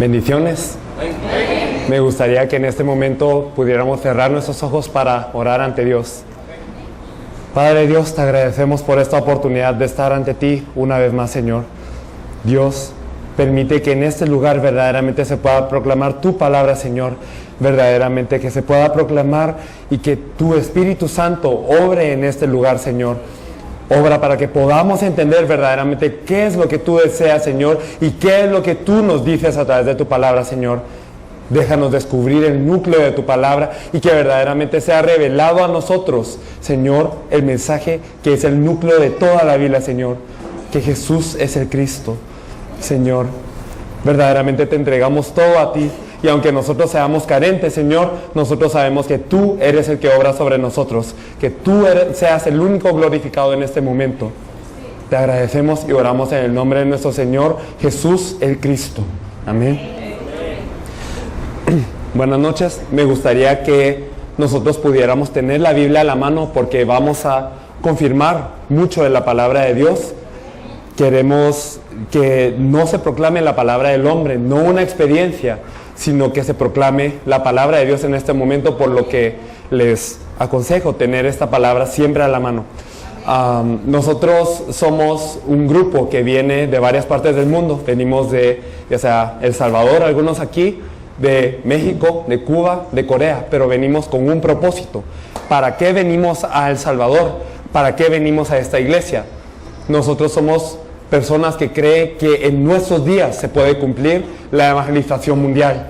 Bendiciones. Me gustaría que en este momento pudiéramos cerrar nuestros ojos para orar ante Dios. Padre Dios, te agradecemos por esta oportunidad de estar ante ti una vez más, Señor. Dios, permite que en este lugar verdaderamente se pueda proclamar tu palabra, Señor. Verdaderamente que se pueda proclamar y que tu Espíritu Santo obre en este lugar, Señor. Obra para que podamos entender verdaderamente qué es lo que tú deseas, Señor, y qué es lo que tú nos dices a través de tu palabra, Señor. Déjanos descubrir el núcleo de tu palabra y que verdaderamente sea revelado a nosotros, Señor, el mensaje que es el núcleo de toda la Biblia, Señor, que Jesús es el Cristo. Señor, verdaderamente te entregamos todo a ti. Y aunque nosotros seamos carentes, Señor, nosotros sabemos que tú eres el que obra sobre nosotros, que tú seas el único glorificado en este momento. Te agradecemos y oramos en el nombre de nuestro Señor Jesús el Cristo. Amén. Buenas noches. Me gustaría que nosotros pudiéramos tener la Biblia a la mano porque vamos a confirmar mucho de la palabra de Dios. Queremos que no se proclame la palabra del hombre, no una experiencia, sino que se proclame la palabra de Dios en este momento, por lo que les aconsejo tener esta palabra siempre a la mano. Nosotros somos un grupo que viene de varias partes del mundo. Venimos de, ya sea El Salvador, algunos aquí, de México, de Cuba, de Corea, pero venimos con un propósito. ¿Para qué venimos a El Salvador? ¿Para qué venimos a esta iglesia? Nosotros somos personas que creen que en nuestros días se puede cumplir la evangelización mundial.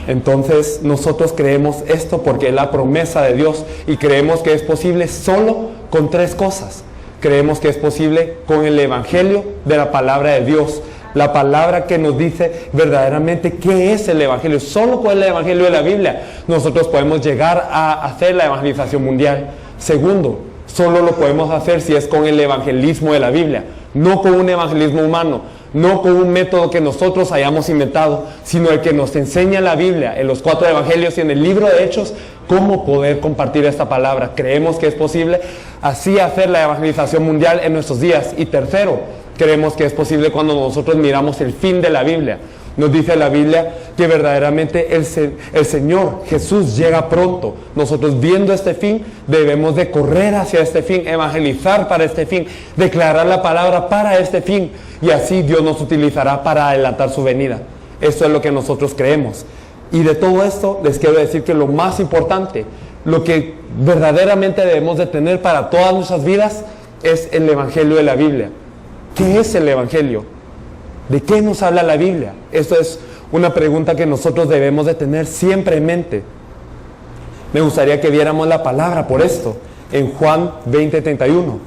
Entonces nosotros creemos esto porque es la promesa de Dios y creemos que es posible solo con tres cosas. Creemos que es posible con el evangelio de la palabra de Dios, la palabra que nos dice verdaderamente qué es el evangelio. Solo con el evangelio de la Biblia nosotros podemos llegar a hacer la evangelización mundial. Segundo, solo lo podemos hacer si es con el evangelismo de la Biblia, no con un evangelismo humano, no con un método que nosotros hayamos inventado, sino el que nos enseña la Biblia en los 4 evangelios y en el libro de Hechos, cómo poder compartir esta palabra. Creemos que es posible así hacer la evangelización mundial en nuestros días. Y tercero, creemos que es posible cuando nosotros miramos el fin de la Biblia. Nos dice la Biblia que verdaderamente el Señor Jesús llega pronto. Nosotros viendo este fin debemos de correr hacia este fin, evangelizar para este fin, declarar la palabra para este fin, y así Dios nos utilizará para adelantar su venida. Esto es lo que nosotros creemos. Y de todo esto les quiero decir que lo más importante, lo que verdaderamente debemos de tener para todas nuestras vidas, es el evangelio de la Biblia. ¿Qué es el evangelio? ¿De qué nos habla la Biblia? Esto es una pregunta que nosotros debemos de tener siempre en mente. Me gustaría que viéramos la palabra por esto en Juan 20:31.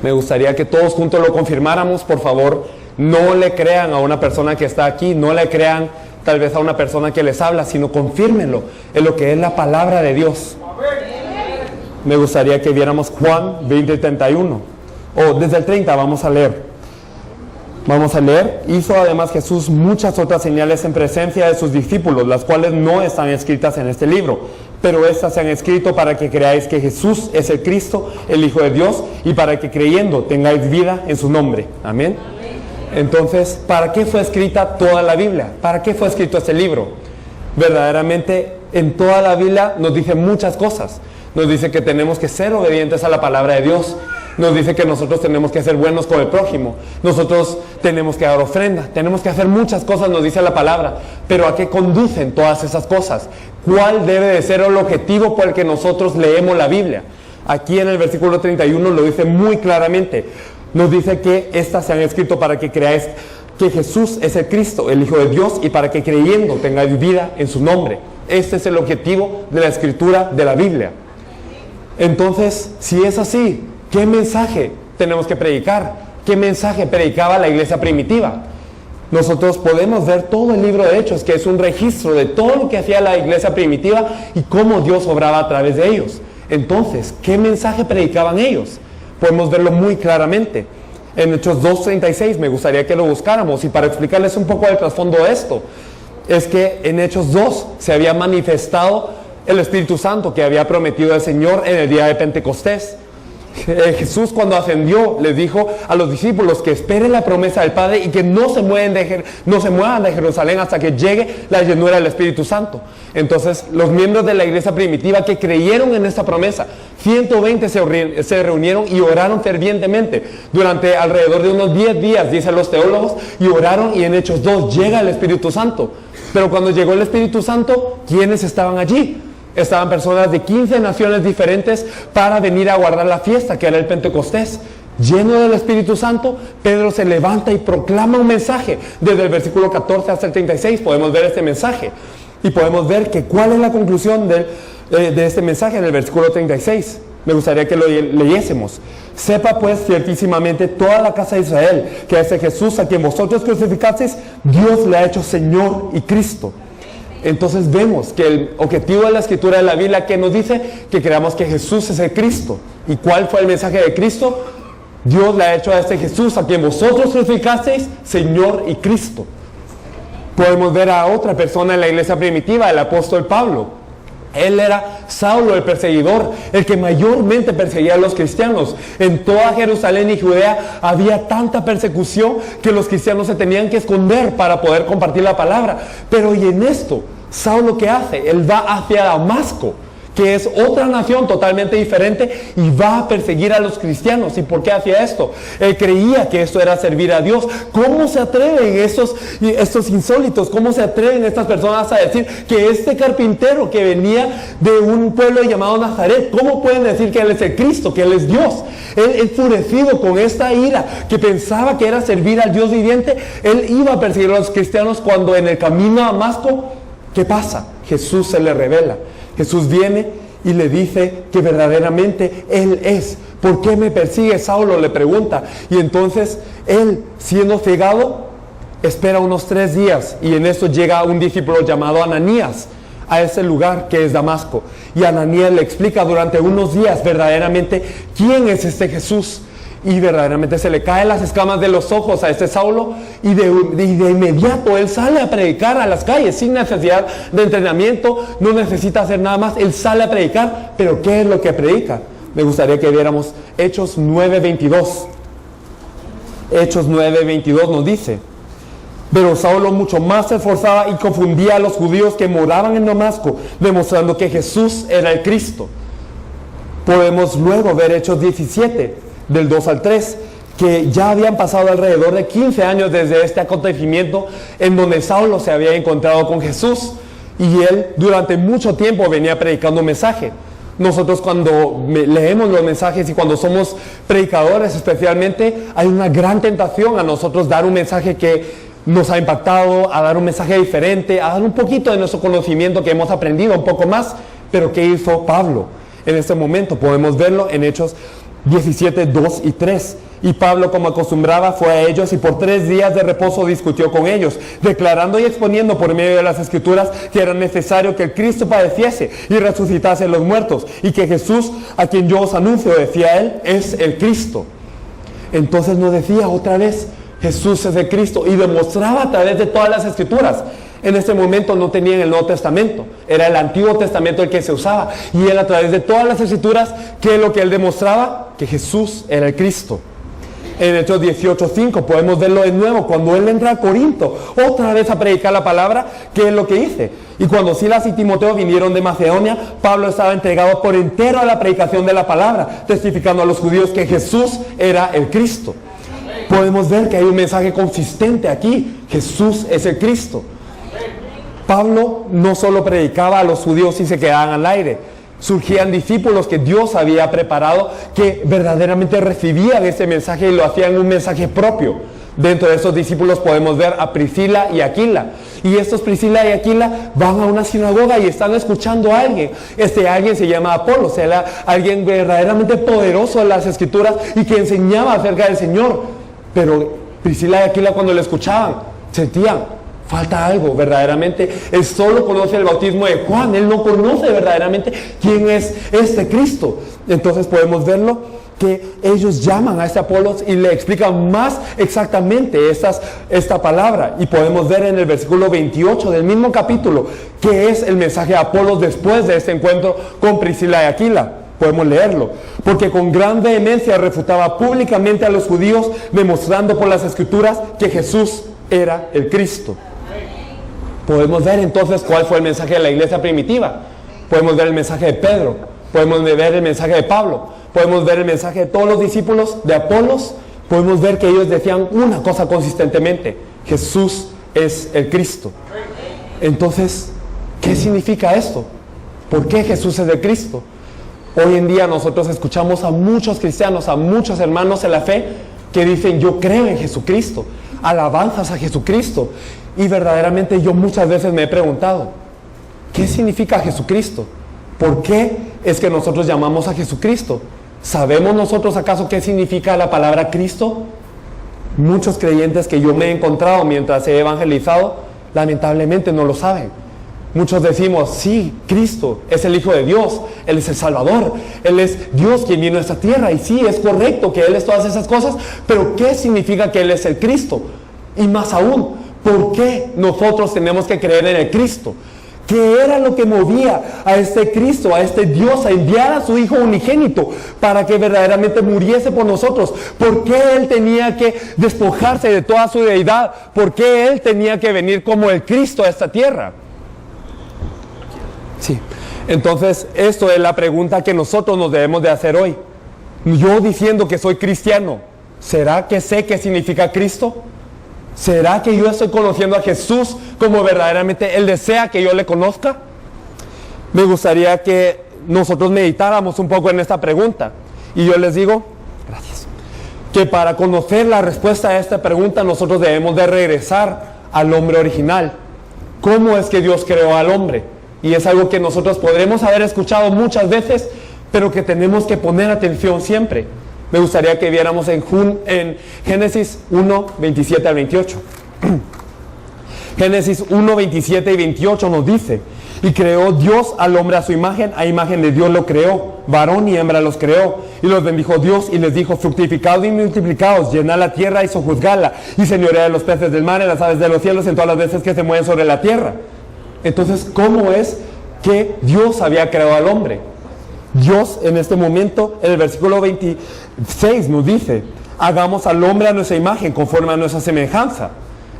Me gustaría que todos juntos lo confirmáramos. Por favor, no le crean a una persona que está aquí, no le crean tal vez a una persona que les habla, sino confírmenlo en lo que es la palabra de Dios. Me gustaría que viéramos Juan 20:31. Desde el 30 vamos a leer. Vamos a leer. Hizo además Jesús muchas otras señales en presencia de sus discípulos, las cuales no están escritas en este libro, pero estas se han escrito para que creáis que Jesús es el Cristo, el Hijo de Dios, y para que creyendo tengáis vida en su nombre. Amén. Entonces, ¿para qué fue escrita toda la Biblia? ¿Para qué fue escrito este libro? Verdaderamente, en toda la Biblia nos dice muchas cosas. Nos dice que tenemos que ser obedientes a la palabra de Dios. Nos dice que nosotros tenemos que ser buenos con el prójimo. Nosotros tenemos que dar ofrenda. Tenemos que hacer muchas cosas, nos dice la palabra. Pero ¿a qué conducen todas esas cosas? ¿Cuál debe de ser el objetivo por el que nosotros leemos la Biblia? Aquí en el versículo 31 lo dice muy claramente. Nos dice que estas se han escrito para que creáis que Jesús es el Cristo, el Hijo de Dios, y para que creyendo tengáis vida en su nombre. Este es el objetivo de la escritura de la Biblia. Entonces, si es así, ¿qué mensaje tenemos que predicar? ¿Qué mensaje predicaba la iglesia primitiva? Nosotros podemos ver todo el libro de Hechos, que es un registro de todo lo que hacía la iglesia primitiva y cómo Dios obraba a través de ellos. Entonces, ¿qué mensaje predicaban ellos? Podemos verlo muy claramente. En Hechos 2:36 me gustaría que lo buscáramos, y para explicarles un poco el trasfondo de esto, es que en Hechos 2 se había manifestado el Espíritu Santo que había prometido el Señor en el día de Pentecostés. Jesús, cuando ascendió, les dijo a los discípulos que esperen la promesa del Padre y que no se muevan de Jerusalén hasta que llegue la llenura del Espíritu Santo. Entonces, los miembros de la iglesia primitiva que creyeron en esta promesa, 120 se reunieron y oraron fervientemente durante alrededor de unos 10 días, dicen los teólogos, y oraron, y en Hechos 2 llega el Espíritu Santo. Pero cuando llegó el Espíritu Santo, ¿quiénes estaban allí? Estaban personas de 15 naciones diferentes para venir a guardar la fiesta, que era el Pentecostés. Lleno del Espíritu Santo, Pedro se levanta y proclama un mensaje. Desde el versículo 14 hasta el 36 podemos ver este mensaje. Y podemos ver que cuál es la conclusión de este mensaje en el versículo 36. Me gustaría que lo leyésemos. Sepa pues ciertísimamente toda la casa de Israel, que a ese Jesús a quien vosotros crucificasteis, Dios le ha hecho Señor y Cristo. Entonces vemos que el objetivo de la escritura de la Biblia que nos dice que creamos que Jesús es el Cristo. ¿Y cuál fue el mensaje de Cristo? Dios le ha hecho a este Jesús a quien vosotros crucificasteis, Señor y Cristo. Podemos ver a otra persona en la iglesia primitiva, el apóstol Pablo. Él era Saulo, el perseguidor, el que mayormente perseguía a los cristianos. En toda Jerusalén y Judea había tanta persecución que los cristianos se tenían que esconder para poder compartir la palabra. Pero y en esto, Saulo, ¿qué hace? Él va hacia Damasco, que es otra nación totalmente diferente, y va a perseguir a los cristianos. ¿Y por qué hacía esto? Él creía que esto era servir a Dios. ¿Cómo se atreven estos insólitos? ¿Cómo se atreven estas personas a decir que este carpintero que venía de un pueblo llamado Nazaret, cómo pueden decir que Él es el Cristo, que Él es Dios? Él, enfurecido con esta ira, que pensaba que era servir al Dios viviente, él iba a perseguir a los cristianos, cuando en el camino a Damasco, ¿qué pasa? Jesús se le revela. Jesús viene y le dice que verdaderamente Él es. ¿Por qué me persigue, Saulo?, le pregunta. Y entonces él, siendo cegado, espera unos 3 días, y en esto llega un discípulo llamado Ananías a ese lugar que es Damasco. Y Ananías le explica durante unos días verdaderamente quién es este Jesús. Y verdaderamente se le caen las escamas de los ojos a este Saulo, y de inmediato él sale a predicar a las calles sin necesidad de entrenamiento, no necesita hacer nada más, él sale a predicar. Pero ¿qué es lo que predica? Me gustaría que viéramos Hechos 9:22. Hechos 9:22 nos dice: pero Saulo mucho más se esforzaba y confundía a los judíos que moraban en Damasco, demostrando que Jesús era el Cristo. Podemos luego ver Hechos 17, del 2 al 3, que ya habían pasado alrededor de 15 años desde este acontecimiento en donde Saulo se había encontrado con Jesús, y él durante mucho tiempo venía predicando un mensaje. Nosotros, cuando leemos los mensajes y cuando somos predicadores especialmente, hay una gran tentación a nosotros dar un mensaje que nos ha impactado, a dar un mensaje diferente, a dar un poquito de nuestro conocimiento que hemos aprendido un poco más. Pero ¿qué hizo Pablo en este momento? Podemos verlo en Hechos 17, 2 y 3. Y Pablo, como acostumbraba, fue a ellos y por 3 días de reposo discutió con ellos, declarando y exponiendo por medio de las Escrituras que era necesario que el Cristo padeciese y resucitase a los muertos, y que Jesús, a quien yo os anuncio, decía él, es el Cristo. Entonces nos decía otra vez, Jesús es el Cristo, y demostraba a través de todas las Escrituras. En este momento no tenían el Nuevo Testamento, era el Antiguo Testamento el que se usaba, y él, a través de todas las Escrituras, ¿qué es lo que él demostraba? Que Jesús era el Cristo. En Hechos 18:5 podemos verlo de nuevo, cuando él entra a Corinto, otra vez a predicar la palabra. ¿Qué es lo que dice? Y cuando Silas y Timoteo vinieron de Macedonia, Pablo estaba entregado por entero a la predicación de la palabra, testificando a los judíos que Jesús era el Cristo. Podemos ver que hay un mensaje consistente aquí: Jesús es el Cristo. Pablo no solo predicaba a los judíos y se quedaban al aire. Surgían discípulos que Dios había preparado, que verdaderamente recibían ese mensaje y lo hacían un mensaje propio. Dentro de esos discípulos podemos ver a Priscila y Aquila. Y estos Priscila y Aquila van a una sinagoga y están escuchando a alguien. Este alguien se llama Apolos, era alguien verdaderamente poderoso en las Escrituras y que enseñaba acerca del Señor. Pero Priscila y Aquila, cuando lo escuchaban, sentían: falta algo verdaderamente. Él solo conoce el bautismo de Juan, él no conoce verdaderamente quién es este Cristo. Entonces podemos verlo, que ellos llaman a este Apolos y le explican más exactamente esta palabra. Y podemos ver en el versículo 28 del mismo capítulo que es el mensaje de Apolos después de este encuentro con Priscila y Aquila. Podemos leerlo. Porque con gran vehemencia refutaba públicamente a los judíos, demostrando por las Escrituras que Jesús era el Cristo. Podemos ver entonces cuál fue el mensaje de la iglesia primitiva. Podemos ver el mensaje de Pedro. Podemos ver el mensaje de Pablo. Podemos ver el mensaje de todos los discípulos de Apolos. Podemos ver que ellos decían una cosa consistentemente: Jesús es el Cristo. Entonces, ¿qué significa esto? ¿Por qué Jesús es el Cristo? Hoy en día nosotros escuchamos a muchos cristianos, a muchos hermanos en la fe que dicen: yo creo en Jesucristo, alabanzas a Jesucristo. Y verdaderamente yo muchas veces me he preguntado: ¿qué significa Jesucristo? ¿Por qué es que nosotros llamamos a Jesucristo? ¿Sabemos nosotros acaso qué significa la palabra Cristo? Muchos creyentes que yo me he encontrado mientras he evangelizado, lamentablemente no lo saben. Muchos decimos: sí, Cristo es el Hijo de Dios, Él es el Salvador, Él es Dios quien vino a esta tierra, y sí, es correcto que Él es todas esas cosas, pero ¿qué significa que Él es el Cristo? Y más aún, ¿por qué nosotros tenemos que creer en el Cristo? ¿Qué era lo que movía a este Cristo, a este Dios, a enviar a su Hijo unigénito para que verdaderamente muriese por nosotros? ¿Por qué Él tenía que despojarse de toda su deidad? ¿Por qué Él tenía que venir como el Cristo a esta tierra? Sí, entonces esto es la pregunta que nosotros nos debemos de hacer hoy. Yo diciendo que soy cristiano, ¿será que sé qué significa Cristo? ¿Será que yo estoy conociendo a Jesús como verdaderamente Él desea que yo le conozca? Me gustaría que nosotros meditáramos un poco en esta pregunta. Y yo les digo, gracias, que para conocer la respuesta a esta pregunta nosotros debemos de regresar al hombre original. ¿Cómo es que Dios creó al hombre? Y es algo que nosotros podremos haber escuchado muchas veces, pero que tenemos que poner atención siempre. Me gustaría que viéramos en Génesis 1, 27 al 28. Génesis 1, 27 y 28 nos dice: y creó Dios al hombre a imagen de Dios lo creó, varón y hembra los creó, y los bendijo Dios y les dijo: fructificad y multiplicaos, llenad la tierra y sojuzgadla, y señoread de los peces del mar, en las aves de los cielos, en todas las veces que se mueven sobre la tierra. Entonces, ¿cómo es que Dios había creado al hombre? Dios en este momento, en el versículo 26 nos dice: hagamos al hombre a nuestra imagen, conforme a nuestra semejanza.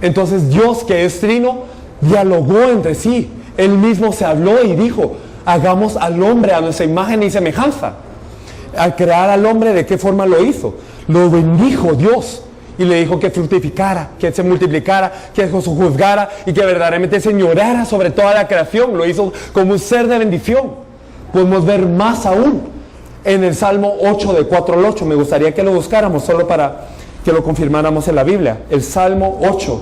Entonces Dios, que es trino, dialogó entre sí. Él mismo se habló y dijo: hagamos al hombre a nuestra imagen y semejanza. Al crear al hombre, ¿de qué forma lo hizo? Lo bendijo Dios y le dijo que fructificara, que se multiplicara, que se juzgara y que verdaderamente señoreara sobre toda la creación. Lo hizo como un ser de bendición. Podemos ver más aún en el Salmo 8, de 4 al 8. Me gustaría que lo buscáramos solo para que lo confirmáramos en la Biblia. El Salmo 8.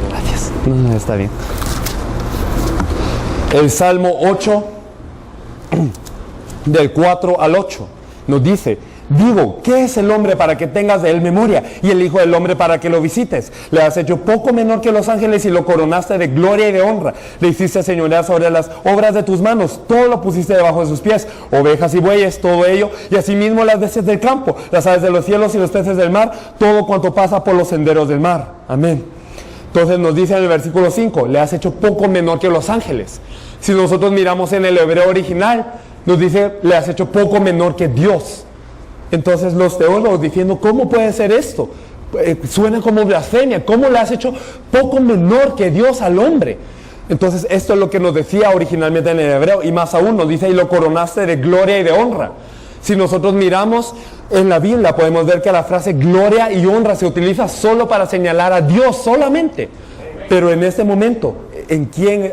Gracias. No, está bien. El Salmo 8, del 4 al 8, nos dice: digo, ¿qué es el hombre para que tengas de él memoria? Y el hijo del hombre para que lo visites. Le has hecho poco menor que los ángeles y lo coronaste de gloria y de honra. Le hiciste señorear sobre las obras de tus manos. Todo lo pusiste debajo de sus pies. Ovejas y bueyes, todo ello. Y asimismo las bestias del campo, las aves de los cielos y los peces del mar. Todo cuanto pasa por los senderos del mar. Amén. Entonces nos dice en el versículo 5: le has hecho poco menor que los ángeles. Si nosotros miramos en el hebreo original, nos dice: le has hecho poco menor que Dios. Entonces los teólogos diciendo: ¿cómo puede ser esto? Suena como blasfemia. ¿Cómo le has hecho poco menor que Dios al hombre? Entonces esto es lo que nos decía originalmente en el hebreo, y más aún nos dice: y lo coronaste de gloria y de honra. Si nosotros miramos en la Biblia, podemos ver que la frase gloria y honra se utiliza solo para señalar a Dios solamente. Pero en este momento,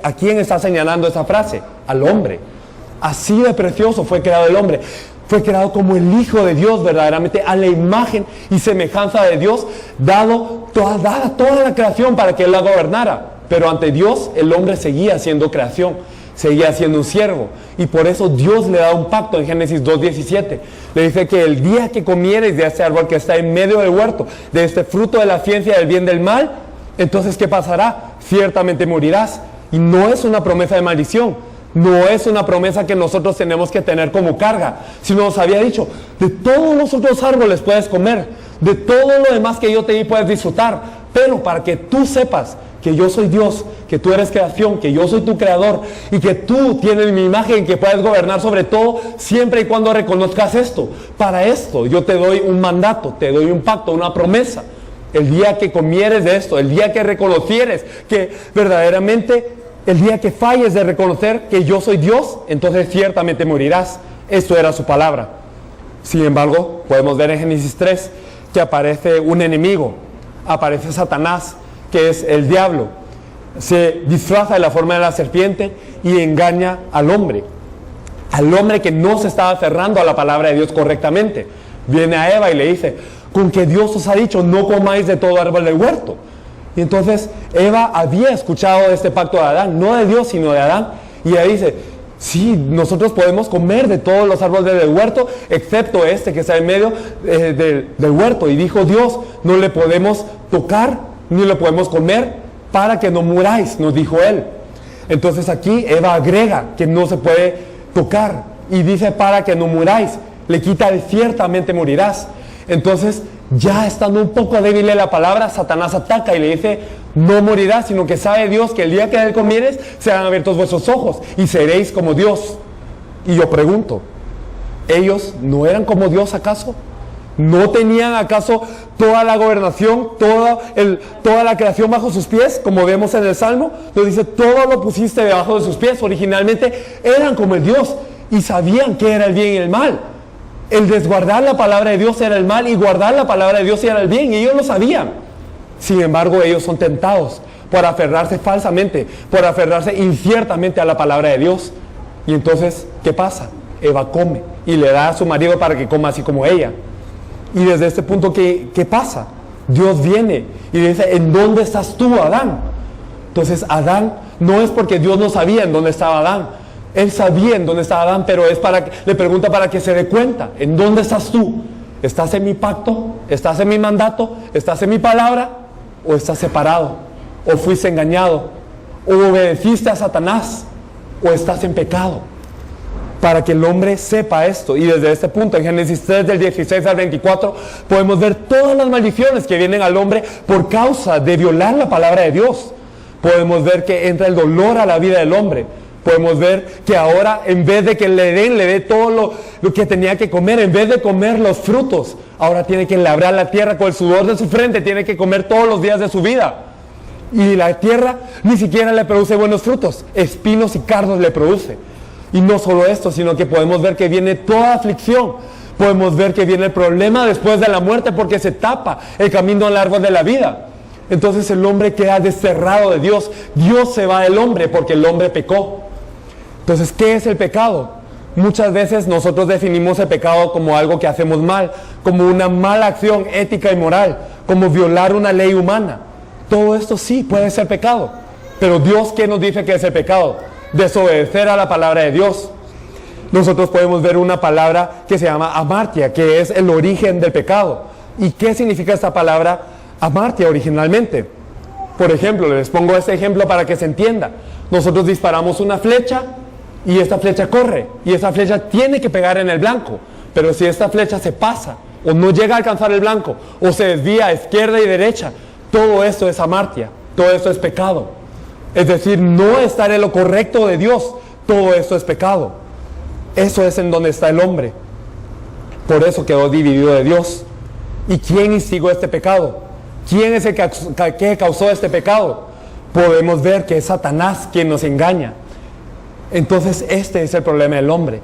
¿a quién está señalando esa frase? Al hombre. Así de precioso fue creado el hombre. Fue creado como el Hijo de Dios, verdaderamente a la imagen y semejanza de Dios, dada toda la creación para que Él la gobernara. Pero ante Dios, el hombre seguía siendo creación, seguía siendo un siervo. Y por eso Dios le da un pacto en Génesis 2:17. Le dice que el día que comieres de este árbol que está en medio del huerto, de este fruto de la ciencia del bien y del mal, entonces ¿qué pasará? Ciertamente morirás. Y no es una promesa de maldición. No es una promesa que nosotros tenemos que tener como carga, sino nos había dicho: de todos los otros árboles puedes comer, de todo lo demás que yo te di puedes disfrutar, Pero para que tú sepas que yo soy Dios, que tú eres creación, que yo soy tu creador y que tú tienes mi imagen, que puedes gobernar sobre todo siempre y cuando reconozcas esto. Para esto yo te doy un mandato, te doy un pacto, una promesa. El día que comieres de esto, el día que reconocieres que verdaderamente, el día que falles de reconocer que yo soy Dios, entonces ciertamente morirás. Esto era su palabra. Sin embargo, podemos ver en Génesis 3 que aparece un enemigo, aparece Satanás, que es el diablo. Se disfraza de la forma de la serpiente y engaña al hombre que no se estaba aferrando a la palabra de Dios correctamente. Viene a Eva y le dice: con que Dios os ha dicho, no comáis de todo árbol del huerto. Y entonces Eva había escuchado de este pacto de Adán, no de Dios sino de Adán, y ella dice: sí, nosotros podemos comer de todos los árboles del huerto, excepto este que está en medio del huerto. Y dijo Dios: no le podemos tocar ni lo podemos comer para que no muráis, nos dijo él. Entonces aquí Eva agrega que no se puede tocar y dice: para que no muráis. Le quita el ciertamente morirás. Entonces, ya estando un poco débil en la palabra, Satanás ataca y le dice: no morirás, sino que sabe Dios que el día que de él comieres serán abiertos vuestros ojos y seréis como Dios. Y yo pregunto, ¿ellos no eran como Dios acaso? ¿No tenían acaso toda la gobernación, toda la creación bajo sus pies? Como vemos en el Salmo, nos dice: todo lo pusiste debajo de sus pies. Originalmente eran como el Dios y sabían qué era el bien y el mal. El desguardar la palabra de Dios era el mal y guardar la palabra de Dios era el bien, y ellos lo sabían. Sin embargo, ellos son tentados por aferrarse falsamente, por aferrarse inciertamente a la palabra de Dios. Y entonces, ¿qué pasa? Eva come y le da a su marido para que coma así como ella. Y desde este punto, ¿qué pasa? Dios viene y dice: ¿en dónde estás tú, Adán? Entonces Adán, no es porque Dios no sabía en dónde estaba Adán. Él sabía en dónde estaba Adán, pero le pregunta para que se dé cuenta: ¿en dónde estás tú? ¿Estás en mi pacto? ¿Estás en mi mandato? ¿Estás en mi palabra? ¿O estás separado? ¿O fuiste engañado? ¿O obedeciste a Satanás? ¿O estás en pecado? Para que el hombre sepa esto. Y desde este punto, en Génesis 3, del 16 al 24, podemos ver todas las maldiciones que vienen al hombre por causa de violar la palabra de Dios. Podemos ver que entra el dolor a la vida del hombre. Podemos ver que ahora, en vez de que le dé todo lo que tenía que comer, en vez de comer los frutos, ahora tiene que labrar la tierra con el sudor de su frente, tiene que comer todos los días de su vida. Y la tierra ni siquiera le produce buenos frutos, espinos y cardos le produce. Y no solo esto, sino que podemos ver que viene toda aflicción. Podemos ver que viene el problema después de la muerte, porque se tapa el camino al árbol de la vida. Entonces el hombre queda desterrado de Dios. Dios se va del hombre porque el hombre pecó. Entonces, ¿qué es el pecado? Muchas veces nosotros definimos el pecado como algo que hacemos mal, como una mala acción ética y moral, como violar una ley humana. Todo esto sí puede ser pecado. Pero Dios, ¿qué nos dice que es el pecado? Desobedecer a la palabra de Dios. Nosotros podemos ver una palabra que se llama amartia, que es el origen del pecado. ¿Y qué significa esta palabra amartia originalmente? Por ejemplo, les pongo este ejemplo para que se entienda. Nosotros disparamos una flecha y esta flecha corre, y esta flecha tiene que pegar en el blanco. Pero si esta flecha se pasa, o no llega a alcanzar el blanco, o se desvía a izquierda y derecha, todo esto es amartia, todo esto es pecado. Es decir, no estar en lo correcto de Dios, todo esto es pecado. Eso es en donde está el hombre. Por eso quedó dividido de Dios. ¿Y quién instigó este pecado? ¿Quién es el que causó este pecado? Podemos ver que es Satanás quien nos engaña. Entonces este es el problema del hombre.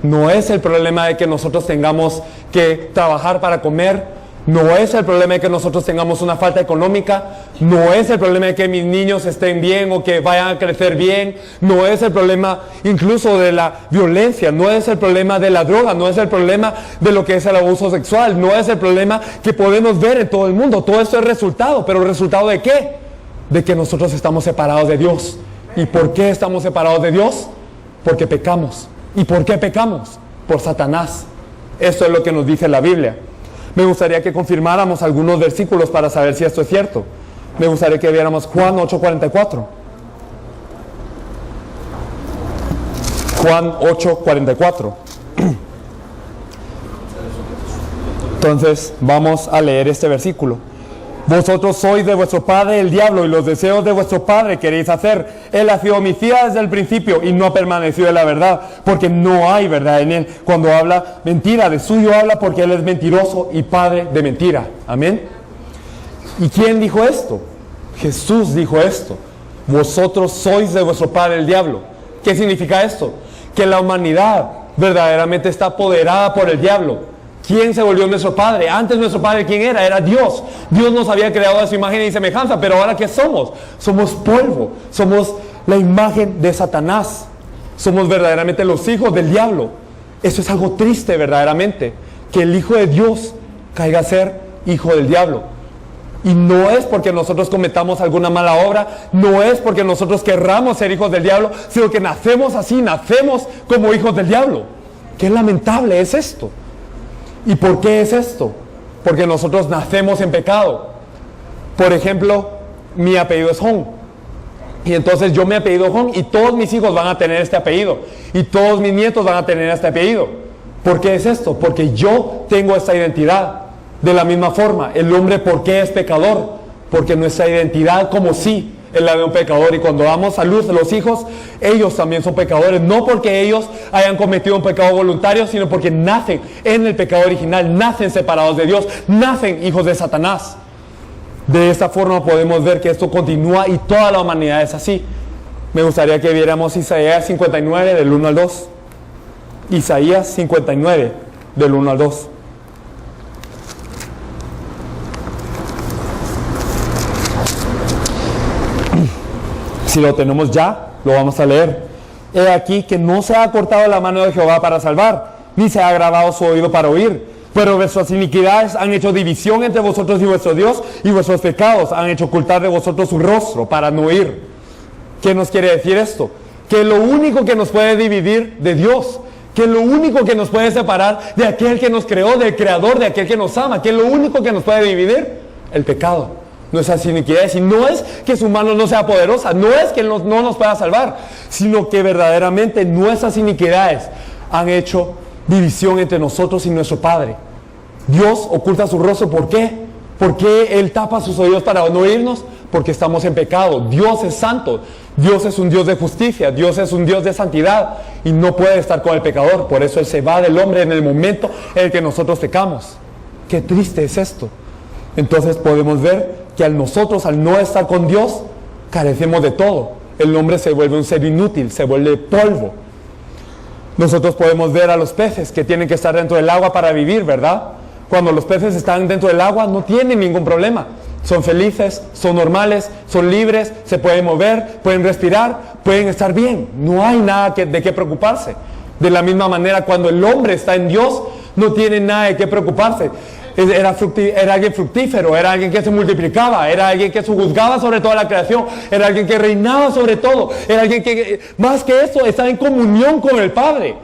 No es el problema de que nosotros tengamos que trabajar para comer. No es el problema de que nosotros tengamos una falta económica. No es el problema de que mis niños estén bien o que vayan a crecer bien. No es el problema incluso de la violencia. No es el problema de la droga. No es el problema de lo que es el abuso sexual. No es el problema que podemos ver en todo el mundo. Todo esto es resultado. ¿Pero resultado de qué? De que nosotros estamos separados de Dios. ¿Y por qué estamos separados de Dios? Porque pecamos. ¿Y por qué pecamos? Por Satanás. Esto es lo que nos dice la Biblia. Me gustaría que confirmáramos algunos versículos para saber si esto es cierto. Me gustaría que viéramos Juan 8:44. Juan 8:44. Entonces vamos a leer este versículo. Vosotros sois de vuestro padre el diablo, y los deseos de vuestro padre queréis hacer. Él ha sido homicida desde el principio y no ha permanecido en la verdad, porque no hay verdad en él. Cuando habla mentira, de suyo habla, porque él es mentiroso y padre de mentira. Amén. ¿Y quién dijo esto? Jesús dijo esto. Vosotros sois de vuestro padre el diablo. ¿Qué significa esto? Que la humanidad verdaderamente está apoderada por el diablo. ¿Quién se volvió nuestro padre? Antes nuestro padre, ¿quién era? Era Dios. Dios nos había creado a su imagen y semejanza, pero ahora ¿qué somos? Somos polvo, somos la imagen de Satanás. Somos verdaderamente los hijos del diablo. Eso es algo triste verdaderamente, que el Hijo de Dios caiga a ser hijo del diablo. Y no es porque nosotros cometamos alguna mala obra, no es porque nosotros querramos ser hijos del diablo, sino que nacemos así, nacemos como hijos del diablo. Qué lamentable es esto. ¿Y por qué es esto? Porque nosotros nacemos en pecado. Por ejemplo, mi apellido es Hong. Y entonces yo me apellido Hong y todos mis hijos van a tener este apellido. Y todos mis nietos van a tener este apellido. ¿Por qué es esto? Porque yo tengo esta identidad. De la misma forma, el hombre, ¿por qué es pecador? Porque nuestra identidad como sí es la de un pecador, y cuando damos a luz a los hijos, ellos también son pecadores, no porque ellos hayan cometido un pecado voluntario, sino porque nacen en el pecado original, nacen separados de Dios, nacen hijos de Satanás. De esta forma podemos ver que esto continúa y toda la humanidad es así. Me gustaría que viéramos Isaías 59 del 1 al 2. Isaías 59 del 1 al 2. Si lo tenemos ya, lo vamos a leer. He aquí que no se ha cortado la mano de Jehová para salvar, ni se ha agravado su oído para oír. Pero vuestras iniquidades han hecho división entre vosotros y vuestro Dios, y vuestros pecados han hecho ocultar de vosotros su rostro para no oír. ¿Qué nos quiere decir esto? Que lo único que nos puede dividir de Dios, que lo único que nos puede separar de aquel que nos creó, del Creador, de aquel que nos ama, que lo único que nos puede dividir, el pecado. Nuestras iniquidades. Y no es que su mano no sea poderosa, no es que no nos pueda salvar, sino que verdaderamente nuestras iniquidades han hecho división entre nosotros y nuestro Padre. Dios oculta su rostro. ¿Por qué? ¿Por qué Él tapa sus oídos para no oírnos? Porque estamos en pecado. Dios es santo, Dios es un Dios de justicia, Dios es un Dios de santidad, y no puede estar con el pecador. Por eso Él se va del hombre en el momento en el que nosotros pecamos. Qué triste es esto. Entonces podemos ver que nosotros, al no estar con Dios, carecemos de todo. El hombre se vuelve un ser inútil, se vuelve polvo. Nosotros podemos ver a los peces que tienen que estar dentro del agua para vivir, ¿verdad? Cuando los peces están dentro del agua no tienen ningún problema. Son felices, son normales, son libres, se pueden mover, pueden respirar, pueden estar bien. No hay nada de qué preocuparse. De la misma manera, cuando el hombre está en Dios, no tiene nada de qué preocuparse. Era alguien fructífero, era alguien que se multiplicaba, era alguien que sojuzgaba sobre toda la creación, era alguien que reinaba sobre todo, era alguien que, más que eso, estaba en comunión con el Padre.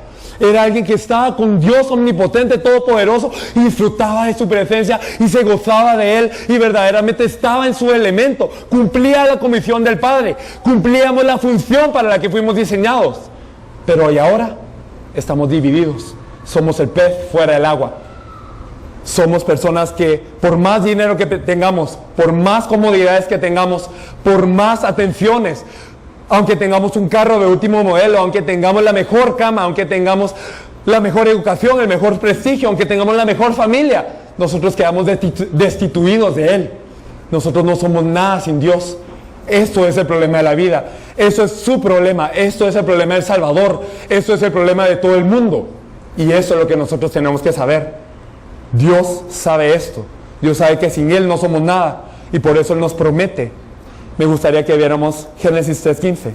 Era alguien que estaba con Dios omnipotente, todopoderoso, y disfrutaba de su presencia y se gozaba de Él, y verdaderamente estaba en su elemento, cumplía la comisión del Padre, cumplíamos la función para la que fuimos diseñados. Pero hoy ahora estamos divididos, somos el pez fuera del agua. Somos personas que por más dinero que tengamos, por más comodidades que tengamos, por más atenciones, aunque tengamos un carro de último modelo, aunque tengamos la mejor cama, aunque tengamos la mejor educación, el mejor prestigio, aunque tengamos la mejor familia, nosotros quedamos destituidos de Él. Nosotros no somos nada sin Dios. Esto es el problema de la vida. Eso es su problema. Esto es el problema del Salvador. Esto es el problema de todo el mundo. Y eso es lo que nosotros tenemos que saber. Dios sabe esto. Dios sabe que sin Él no somos nada, y por eso Él nos promete. Me gustaría que viéramos Génesis 3:15.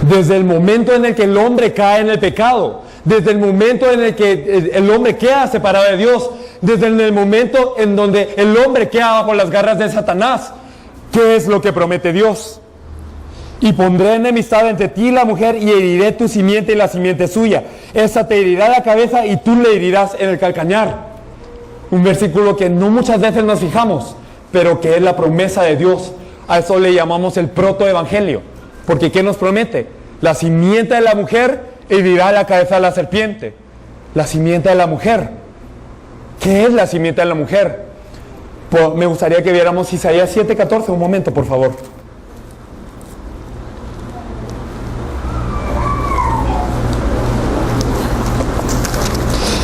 Desde el momento en el que el hombre cae en el pecado, desde el momento en el que el hombre queda separado de Dios, desde el momento en donde el hombre queda bajo las garras de Satanás, ¿qué es lo que promete Dios? Y pondré enemistad entre ti y la mujer, y heriré tu simiente y la simiente suya. Esa te herirá la cabeza y tú le herirás en el calcañar. Un versículo que no muchas veces nos fijamos, pero que es la promesa de Dios. A eso le llamamos el protoevangelio. Porque ¿qué nos promete? La simiente de la mujer herirá la cabeza de la serpiente. La simiente de la mujer. ¿Qué es la simiente de la mujer? Pues me gustaría que viéramos Isaías 7:14, un momento, por favor.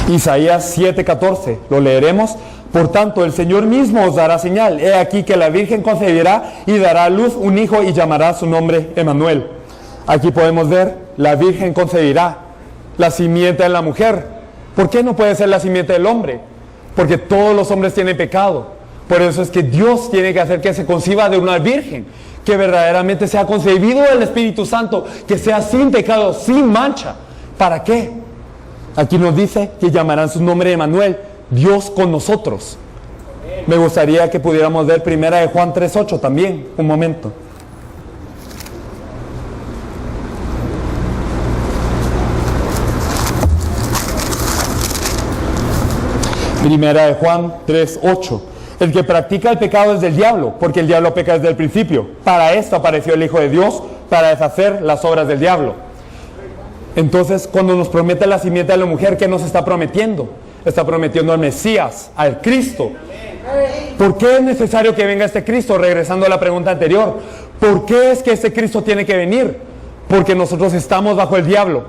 Isaías 7:14, lo leeremos. Por tanto, el Señor mismo os dará señal. He aquí que la Virgen concebirá y dará a luz un hijo y llamará su nombre Emmanuel. Aquí podemos ver, la Virgen concebirá, la simiente de la mujer. ¿Por qué no puede ser la simiente del hombre? Porque todos los hombres tienen pecado. Por eso es que Dios tiene que hacer que se conciba de una virgen, que verdaderamente sea concebido del Espíritu Santo, que sea sin pecado, sin mancha. ¿Para qué? Aquí nos dice que llamarán su nombre Emmanuel, Dios con nosotros. Me gustaría que pudiéramos ver primera de Juan 3:8 también, un momento. Primera de Juan 3:8. El que practica el pecado es del diablo, porque el diablo peca desde el principio. Para esto apareció el Hijo de Dios, para deshacer las obras del diablo. Entonces, cuando nos promete la simiente de la mujer, ¿qué nos está prometiendo? Está prometiendo al Mesías, al Cristo. ¿Por qué es necesario que venga este Cristo? Regresando a la pregunta anterior, ¿por qué es que este Cristo tiene que venir? Porque nosotros estamos bajo el diablo,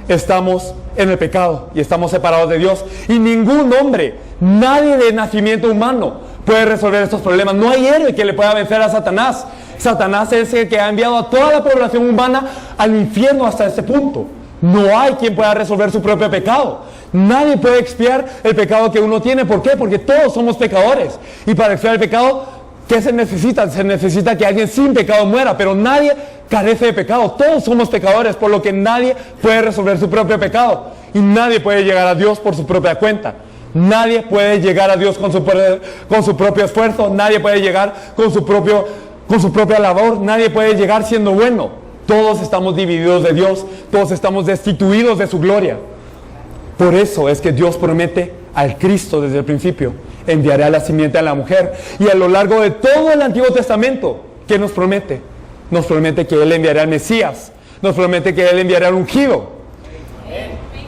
estamos en el pecado y estamos separados de Dios. Y ningún hombre, nadie de nacimiento humano puede resolver estos problemas. No hay héroe que le pueda vencer a Satanás. Satanás es el que ha enviado a toda la población humana al infierno hasta este punto. No hay quien pueda resolver su propio pecado. Nadie puede expiar el pecado que uno tiene. ¿Por qué? Porque todos somos pecadores. Y para expiar el pecado, ¿qué se necesita? Se necesita que alguien sin pecado muera. Pero nadie carece de pecado. Todos somos pecadores, por lo que nadie puede resolver su propio pecado. Y nadie puede llegar a Dios por su propia cuenta. Nadie puede llegar a Dios con su propio esfuerzo. Nadie puede llegar con su propia labor. Nadie puede llegar siendo bueno. Todos estamos divididos de Dios, todos estamos destituidos de su gloria. Por eso es que Dios promete al Cristo desde el principio. Enviaré a la simiente a la mujer. Y a lo largo de todo el Antiguo Testamento, ¿qué nos promete? Nos promete que Él enviará al Mesías. Nos promete que Él enviará al ungido.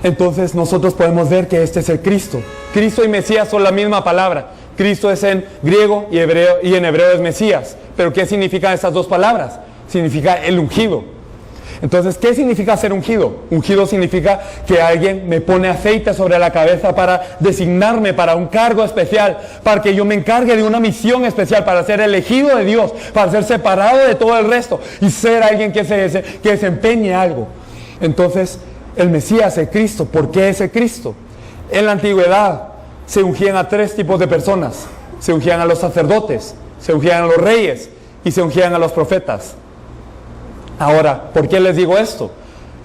Entonces nosotros podemos ver que este es el Cristo. Cristo y Mesías son la misma palabra. Cristo es en griego y en hebreo es Mesías. Pero ¿qué significan estas dos palabras? Significa el ungido. Entonces, ¿qué significa ser ungido? Ungido significa que alguien me pone aceite sobre la cabeza para designarme para un cargo especial, para que yo me encargue de una misión especial, para ser elegido de Dios, para ser separado de todo el resto y ser alguien que desempeñe algo. Entonces, el Mesías, el Cristo, ¿por qué es el Cristo? En la antigüedad se ungían a tres tipos de personas. Se ungían a los sacerdotes, se ungían a los reyes y se ungían a los profetas. Ahora, ¿por qué les digo esto?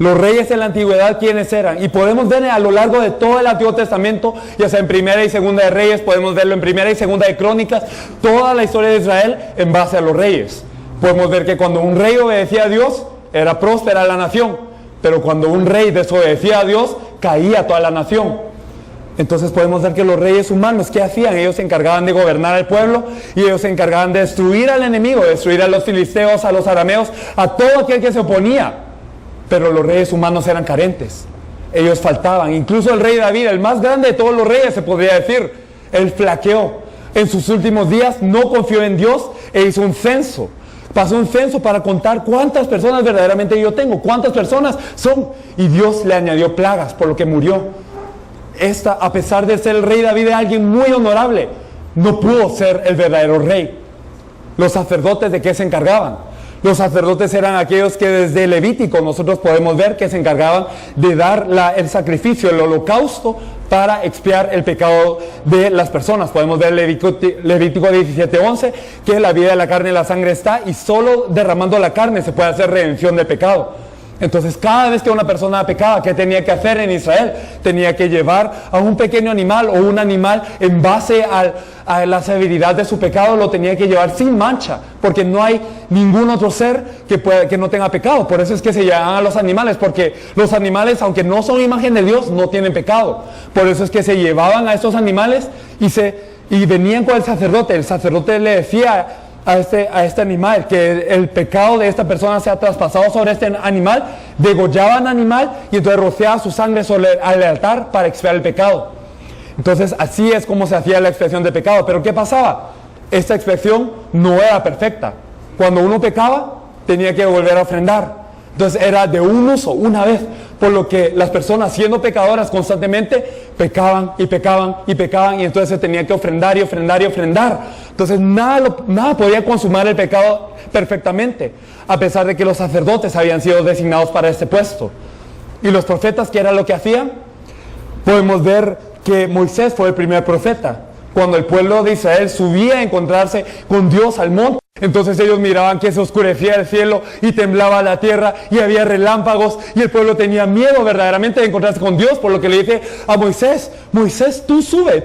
Los reyes en la antigüedad, ¿quiénes eran? Y podemos ver a lo largo de todo el Antiguo Testamento, ya sea en Primera y Segunda de Reyes, podemos verlo en Primera y Segunda de Crónicas, toda la historia de Israel en base a los reyes. Podemos ver que cuando un rey obedecía a Dios, era próspera la nación, pero cuando un rey desobedecía a Dios, caía toda la nación. Entonces podemos ver que los reyes humanos, ¿qué hacían? Ellos se encargaban de gobernar al pueblo y ellos se encargaban de destruir al enemigo, de destruir a los filisteos, a los arameos, a todo aquel que se oponía. Pero los reyes humanos eran carentes, ellos faltaban. Incluso el rey David, el más grande de todos los reyes, se podría decir, él flaqueó. En sus últimos días no confió en Dios e hizo un censo. Pasó un censo para contar cuántas personas verdaderamente yo tengo, cuántas personas son. Y Dios le añadió plagas, por lo que murió. A pesar de ser el rey David, alguien muy honorable, no pudo ser el verdadero rey. Los sacerdotes, ¿de qué se encargaban? Los sacerdotes eran aquellos que desde Levítico nosotros podemos ver que se encargaban de dar el sacrificio, el holocausto, para expiar el pecado de las personas. Podemos ver Levítico 17:11, que la vida de la carne y la sangre está, y solo derramando la carne se puede hacer redención del pecado. Entonces, cada vez que una persona pecaba, ¿qué tenía que hacer en Israel? Tenía que llevar a un pequeño animal o un animal en base a la severidad de su pecado, lo tenía que llevar sin mancha, porque no hay ningún otro ser que no tenga pecado. Por eso es que se llevaban a los animales, porque los animales, aunque no son imagen de Dios, no tienen pecado. Por eso es que se llevaban a estos animales y venían con el sacerdote. El sacerdote le decía a este animal que el pecado de esta persona sea traspasado sobre este animal, degollaban al animal y entonces rociaba su sangre sobre el altar para expiar el pecado. Entonces así es como se hacía la expiación de pecado. Pero ¿qué pasaba? Esta expiación no era perfecta. Cuando uno pecaba, tenía que volver a ofrendar. Entonces era de un uso, una vez, por lo que las personas, siendo pecadoras constantemente, pecaban y pecaban y pecaban, y entonces se tenía que ofrendar y ofrendar y ofrendar. Entonces nada podía consumar el pecado perfectamente, a pesar de que los sacerdotes habían sido designados para este puesto. Y los profetas, ¿qué era lo que hacían? Podemos ver que Moisés fue el primer profeta. Cuando el pueblo de Israel subía a encontrarse con Dios al monte, entonces ellos miraban que se oscurecía el cielo y temblaba la tierra y había relámpagos, y el pueblo tenía miedo verdaderamente de encontrarse con Dios, por lo que le dice a Moisés: Moisés, tú sube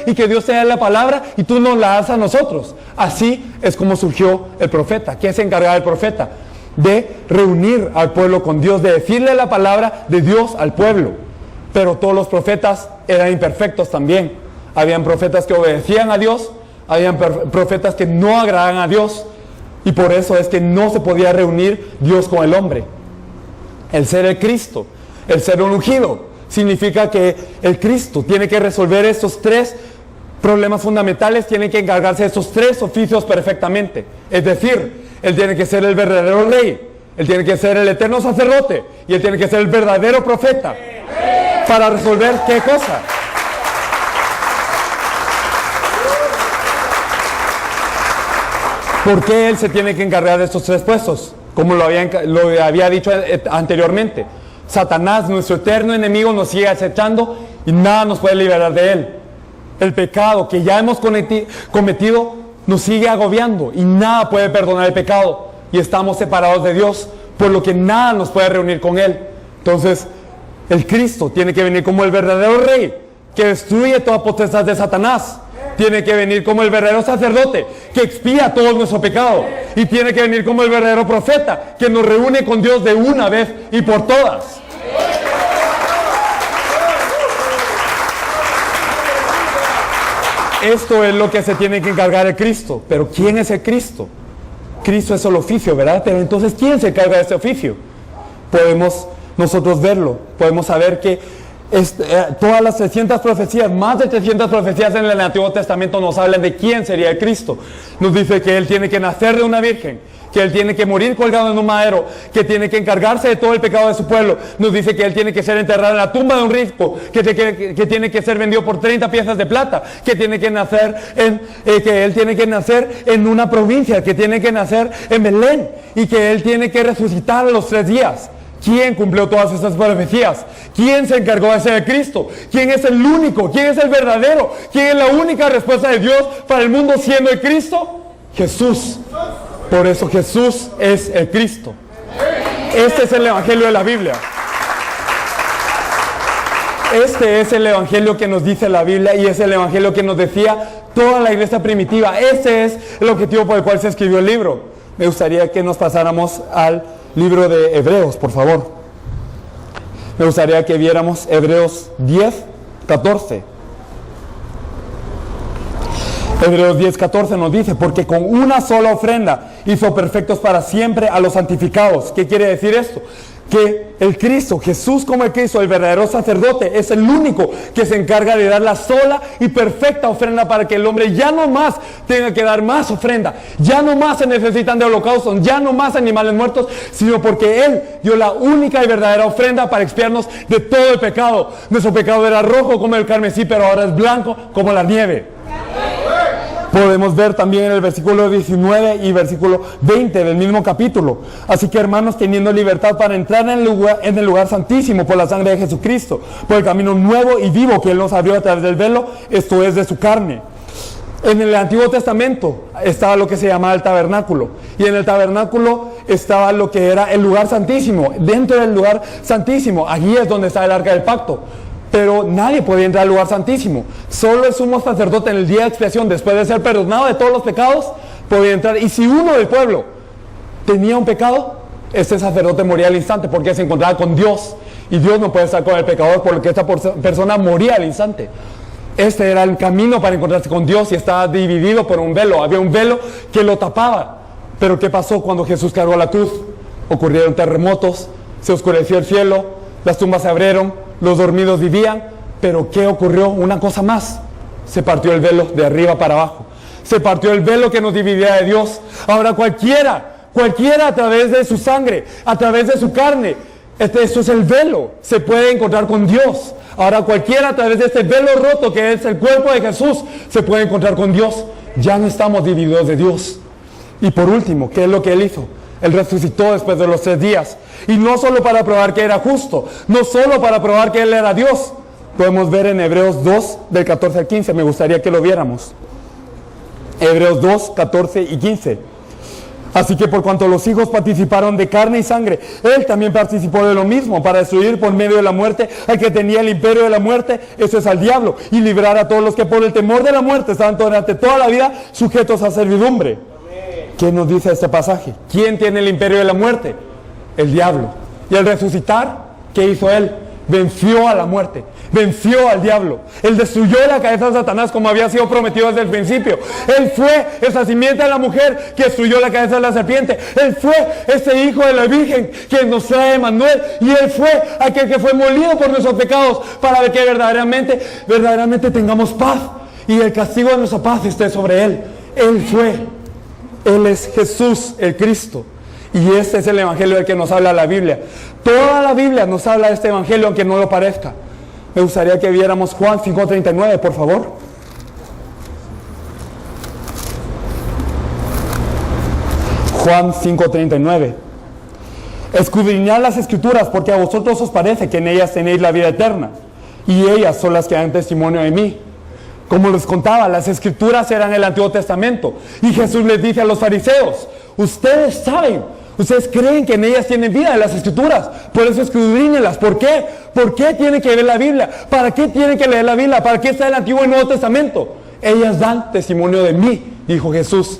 y que Dios te dé la palabra y tú nos la das a nosotros. Así es como surgió el profeta. ¿Qué se encargaba el profeta? De reunir al pueblo con Dios, de decirle la palabra de Dios al pueblo. Pero todos los profetas eran imperfectos también. Habían profetas que obedecían a Dios, habían profetas que no agradaban a Dios, y por eso es que no se podía reunir Dios con el hombre. El ser el Cristo, el ser ungido, significa que el Cristo tiene que resolver estos tres problemas fundamentales, tiene que encargarse de estos tres oficios perfectamente. Es decir, Él tiene que ser el verdadero rey, Él tiene que ser el eterno sacerdote, y Él tiene que ser el verdadero profeta. ¿Para resolver qué cosa? ¿Por qué Él se tiene que encargar de estos tres puestos? Como lo había dicho anteriormente. Satanás, nuestro eterno enemigo, nos sigue acechando y nada nos puede liberar de él. El pecado que ya hemos cometido nos sigue agobiando y nada puede perdonar el pecado. Y estamos separados de Dios, por lo que nada nos puede reunir con Él. Entonces, el Cristo tiene que venir como el verdadero rey, que destruye toda potestad de Satanás. Tiene que venir como el verdadero sacerdote, que expía todo nuestro pecado. Y tiene que venir como el verdadero profeta, que nos reúne con Dios de una vez y por todas. Esto es lo que se tiene que encargar el Cristo. Pero ¿quién es el Cristo? Cristo es el oficio, ¿verdad? Pero entonces, ¿quién se encarga de este oficio? Podemos nosotros verlo. Podemos saber que todas las 300 profecías, más de 300 profecías en el Antiguo Testamento nos hablan de quién sería el Cristo. Nos dice que Él tiene que nacer de una virgen, que Él tiene que morir colgado en un madero, que tiene que encargarse de todo el pecado de su pueblo. Nos dice que Él tiene que ser enterrado en la tumba de un rico, que tiene que ser vendido por 30 piezas de plata, que tiene que nacer que Él tiene que nacer en una provincia, que tiene que nacer en Belén, y que Él tiene que resucitar a los 3 días. ¿Quién cumplió todas estas profecías? ¿Quién se encargó de ser el Cristo? ¿Quién es el único? ¿Quién es el verdadero? ¿Quién es la única respuesta de Dios para el mundo siendo el Cristo? Jesús. Por eso Jesús es el Cristo. Este es el Evangelio de la Biblia. Este es el Evangelio que nos dice la Biblia y es el Evangelio que nos decía toda la iglesia primitiva. Ese es el objetivo por el cual se escribió el libro. Me gustaría que nos pasáramos al libro de Hebreos, por favor. Me gustaría que viéramos Hebreos 10, 14. Hebreos 10, 14 nos dice: porque con una sola ofrenda hizo perfectos para siempre a los santificados. ¿Qué quiere decir esto? Que el Cristo, Jesús como el Cristo, el verdadero sacerdote, es el único que se encarga de dar la sola y perfecta ofrenda para que el hombre ya no más tenga que dar más ofrenda, ya no más se necesitan de holocaustos, ya no más animales muertos, sino porque Él dio la única y verdadera ofrenda para expiarnos de todo el pecado. Nuestro pecado era rojo como el carmesí, pero ahora es blanco como la nieve. Podemos ver también en el versículo 19 y versículo 20 del mismo capítulo. Así que, hermanos, teniendo libertad para entrar en el lugar santísimo por la sangre de Jesucristo, por el camino nuevo y vivo que Él nos abrió a través del velo, esto es de su carne. En el Antiguo Testamento estaba lo que se llamaba el tabernáculo, y en el tabernáculo estaba lo que era el lugar santísimo. Dentro del lugar santísimo, allí es donde está el arca del pacto. Pero nadie podía entrar al lugar santísimo. Solo el sumo sacerdote en el día de expiación, después de ser perdonado de todos los pecados, podía entrar. Y si uno del pueblo tenía un pecado, este sacerdote moría al instante porque se encontraba con Dios. Y Dios no puede estar con el pecador, por lo que esta persona moría al instante. Este era el camino para encontrarse con Dios y estaba dividido por un velo. Había un velo que lo tapaba. Pero ¿qué pasó cuando Jesús cargó la cruz? Ocurrieron terremotos, se oscureció el cielo, las tumbas se abrieron, los dormidos vivían, Pero ¿qué ocurrió? Una cosa más. Se partió el velo de arriba para abajo. Se partió el velo que nos dividía de Dios. Ahora cualquiera a través de su sangre, a través de su carne, esto es el velo, se puede encontrar con Dios. Ahora cualquiera a través de este velo roto que es el cuerpo de Jesús, se puede encontrar con Dios. Ya no estamos divididos de Dios. Y por último, ¿qué es lo que Él hizo? Él resucitó después de los 3 días. Y no solo para probar que era justo, no solo para probar que Él era Dios. Podemos ver en Hebreos 2, del 14 al 15. Me gustaría que lo viéramos. Hebreos 2, 14 y 15. Así que por cuanto los hijos participaron de carne y sangre, Él también participó de lo mismo, para destruir por medio de la muerte al que tenía el imperio de la muerte, eso es al diablo, y librar a todos los que por el temor de la muerte estaban durante toda la vida sujetos a servidumbre. ¿Qué nos dice este pasaje? ¿Quién tiene el imperio de la muerte? El diablo. Y al resucitar, ¿qué hizo Él? Venció a la muerte, venció al diablo. Él destruyó la cabeza de Satanás como había sido prometido desde el principio. Él fue esa simiente de la mujer que destruyó la cabeza de la serpiente. Él fue ese hijo de la Virgen que nos trae Emmanuel. Y Él fue aquel que fue molido por nuestros pecados para que verdaderamente tengamos paz. Y el castigo de nuestra paz esté sobre Él. Él es Jesús, el Cristo. Y este es el evangelio del que nos habla la Biblia. Toda la Biblia nos habla de este evangelio, aunque no lo parezca. Me gustaría que viéramos Juan 5:39, por favor. Juan 5:39. Escudriñad las Escrituras, porque a vosotros os parece que en ellas tenéis la vida eterna, y ellas son las que dan testimonio de mí. Como les contaba, las Escrituras eran el Antiguo Testamento, y Jesús les dice a los fariseos: ustedes saben, ustedes creen que en ellas tienen vida, en las Escrituras, por eso escudriñenlas. ¿Por qué? ¿Por qué tienen que ver la Biblia? ¿Para qué tienen que leer la Biblia? ¿Para qué está el Antiguo y el Nuevo Testamento? Ellas dan testimonio de mí, dijo Jesús.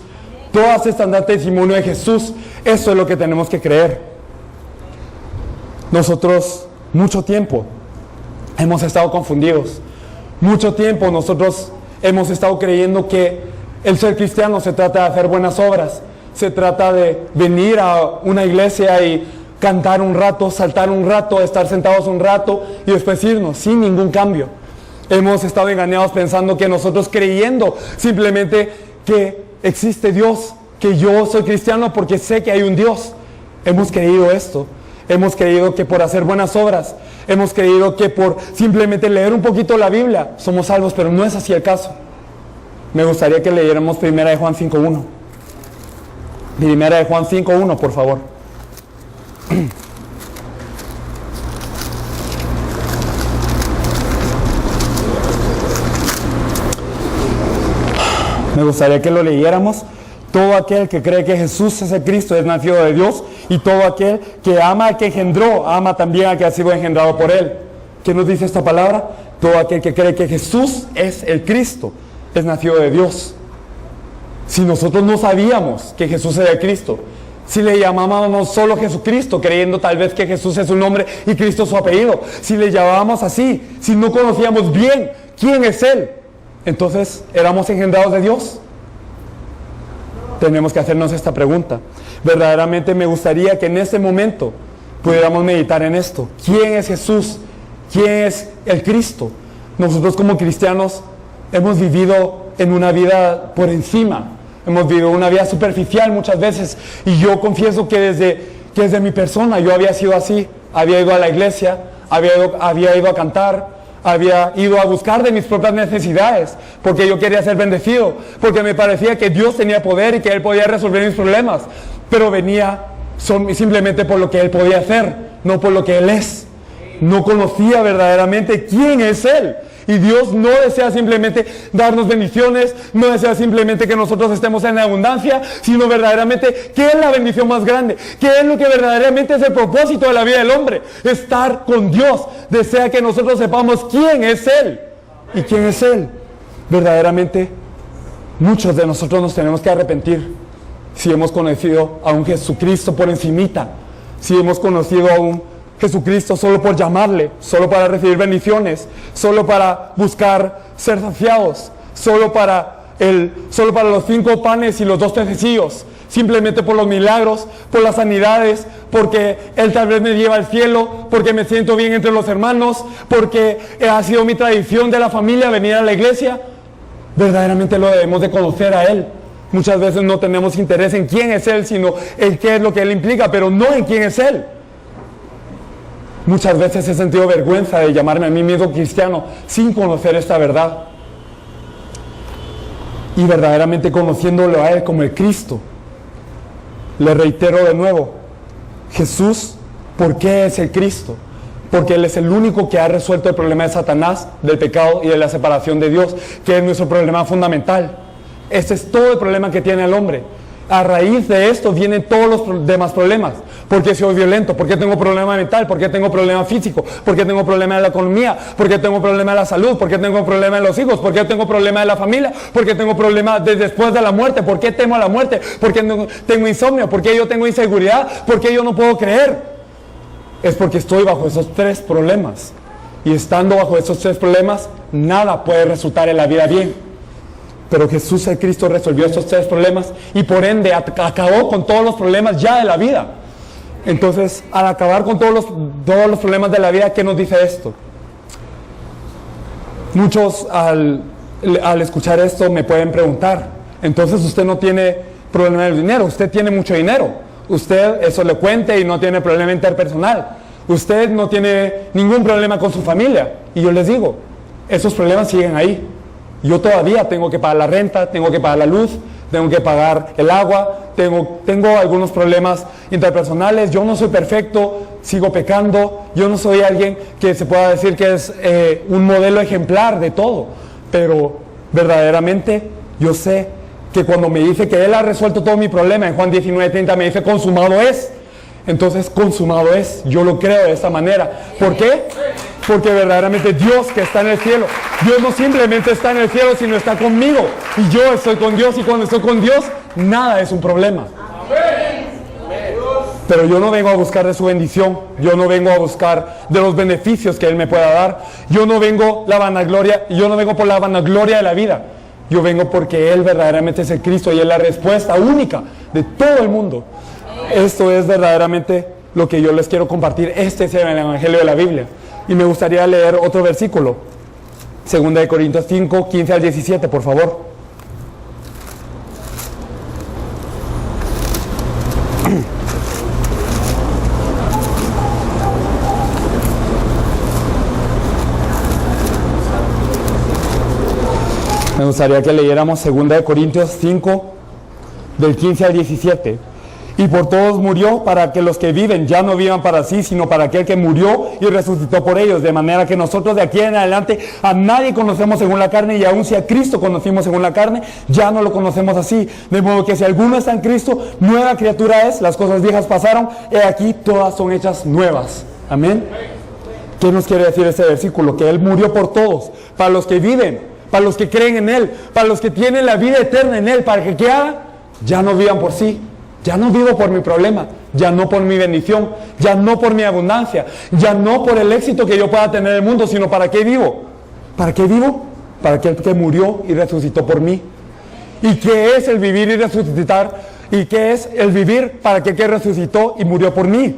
Todas estas dan testimonio de Jesús. Eso es lo que tenemos que creer. Nosotros, mucho tiempo, hemos estado confundidos. Mucho tiempo nosotros hemos estado creyendo que el ser cristiano se trata de hacer buenas obras. Se trata de venir a una iglesia y cantar un rato, saltar un rato, estar sentados un rato y después irnos sin ningún cambio. Hemos estado engañados pensando que nosotros, creyendo simplemente que existe Dios, que yo soy cristiano porque sé que hay un Dios. Hemos creído esto. Hemos creído que por hacer buenas obras, hemos creído que por simplemente leer un poquito la Biblia somos salvos, pero no es así el caso. Me gustaría que leyéramos 1 de Juan 5:1. 1 de Juan 5:1, por favor. Me gustaría que lo leyéramos. Todo aquel que cree que Jesús es el Cristo es nacido de Dios, y todo aquel que ama al que engendró, ama también al que ha sido engendrado por Él. ¿Qué nos dice esta palabra? Todo aquel que cree que Jesús es el Cristo es nacido de Dios. Si nosotros no sabíamos que Jesús era el Cristo, si le llamábamos solo Jesucristo, creyendo tal vez que Jesús es su nombre y Cristo su apellido, si le llamábamos así, si no conocíamos bien quién es Él, entonces ¿éramos engendrados de Dios? Tenemos que hacernos esta pregunta. Verdaderamente me gustaría que en este momento pudiéramos meditar en esto. ¿Quién es Jesús? ¿Quién es el Cristo? Nosotros como cristianos hemos vivido en una vida por encima. Hemos vivido una vida superficial muchas veces. Y yo confieso que desde mi persona yo había sido así. Había ido a la iglesia, había ido a cantar, había ido a buscar de mis propias necesidades, porque yo quería ser bendecido, porque me parecía que Dios tenía poder y que Él podía resolver mis problemas, pero venía simplemente por lo que Él podía hacer, no por lo que Él es. No conocía verdaderamente quién es Él. Y Dios no desea simplemente darnos bendiciones, no desea simplemente que nosotros estemos en abundancia, sino verdaderamente qué es la bendición más grande, qué es lo que verdaderamente es el propósito de la vida del hombre: estar con Dios. Desea que nosotros sepamos quién es Él. ¿Y quién es Él? Verdaderamente muchos de nosotros nos tenemos que arrepentir si hemos conocido a un Jesucristo por encimita, si hemos conocido a un Jesucristo solo por llamarle, solo para recibir bendiciones, solo para buscar ser saciados, solo para solo para los 5 panes y los 2 pececillos, simplemente por los milagros, por las sanidades, porque Él tal vez me lleva al cielo, porque me siento bien entre los hermanos, porque ha sido mi tradición de la familia venir a la iglesia. Verdaderamente lo debemos de conocer a Él. Muchas veces no tenemos interés en quién es Él, sino en qué es lo que Él implica, pero no en quién es Él. Muchas veces he sentido vergüenza de llamarme a mí mismo cristiano sin conocer esta verdad. Y verdaderamente conociéndolo a Él como el Cristo. Le reitero de nuevo, Jesús, ¿por qué es el Cristo? Porque Él es el único que ha resuelto el problema de Satanás, del pecado y de la separación de Dios, que es nuestro problema fundamental. Ese es todo el problema que tiene el hombre. A raíz de esto vienen todos los demás problemas. ¿Por qué soy violento? ¿Por qué tengo problema mental? ¿Por qué tengo problema físico? ¿Por qué tengo problema de la economía? ¿Por qué tengo problema de la salud? ¿Por qué tengo problema de los hijos? ¿Por qué tengo problema de la familia? ¿Por qué tengo problema de después de la muerte? ¿Por qué temo a la muerte? ¿Por qué tengo insomnio? ¿Por qué yo tengo inseguridad? ¿Por qué yo no puedo creer? Es porque estoy bajo esos 3 problemas. Y estando bajo esos 3 problemas, nada puede resultar en la vida bien. Pero Jesús el Cristo resolvió estos 3 problemas y por ende acabó con todos los problemas ya de la vida. Entonces, al acabar con todos los problemas de la vida, ¿qué nos dice esto? Muchos al escuchar esto me pueden preguntar, entonces usted no tiene problema del dinero, usted tiene mucho dinero, usted es elocuente y no tiene problema interpersonal, usted no tiene ningún problema con su familia. Y yo les digo, esos problemas siguen ahí. Yo todavía tengo que pagar la renta, tengo que pagar la luz, tengo que pagar el agua, tengo algunos problemas interpersonales, yo no soy perfecto, sigo pecando, yo no soy alguien que se pueda decir que es un modelo ejemplar de todo, pero verdaderamente yo sé que cuando me dice que Él ha resuelto todo mi problema, en Juan 19:30 me dice consumado es, entonces consumado es, yo lo creo de esta manera. ¿Por qué? Porque verdaderamente Dios que está en el cielo, Dios no simplemente está en el cielo, sino está conmigo. Y yo estoy con Dios, y cuando estoy con Dios, nada es un problema. Pero yo no vengo a buscar de su bendición, yo no vengo a buscar de los beneficios que Él me pueda dar. Yo no vengo por la vanagloria de la vida. Yo vengo porque Él verdaderamente es el Cristo y es la respuesta única de todo el mundo. Esto es verdaderamente lo que yo les quiero compartir. Este es el Evangelio de la Biblia. Y me gustaría leer otro versículo. 2 Corintios 5, 15 al 17, por favor. Me gustaría que leyéramos 2 Corintios 5, del 15 al 17. Y por todos murió, para que los que viven ya no vivan para sí, sino para aquel que murió y resucitó por ellos. De manera que nosotros de aquí en adelante a nadie conocemos según la carne, y aun si a Cristo conocimos según la carne, ya no lo conocemos así. De modo que si alguno está en Cristo, nueva criatura es, las cosas viejas pasaron, y aquí todas son hechas nuevas. Amén. ¿Qué nos quiere decir este versículo? Que Él murió por todos, para los que viven, para los que creen en Él, para los que tienen la vida eterna en Él, para que ¿qué haga? Ya no vivan por sí. Ya no vivo por mi problema, ya no por mi bendición, ya no por mi abundancia, ya no por el éxito que yo pueda tener en el mundo, sino ¿para qué vivo? ¿Para qué vivo? Para aquel que murió y resucitó por mí. ¿Y qué es el vivir y resucitar? ¿Y qué es el vivir para aquel que resucitó y murió por mí?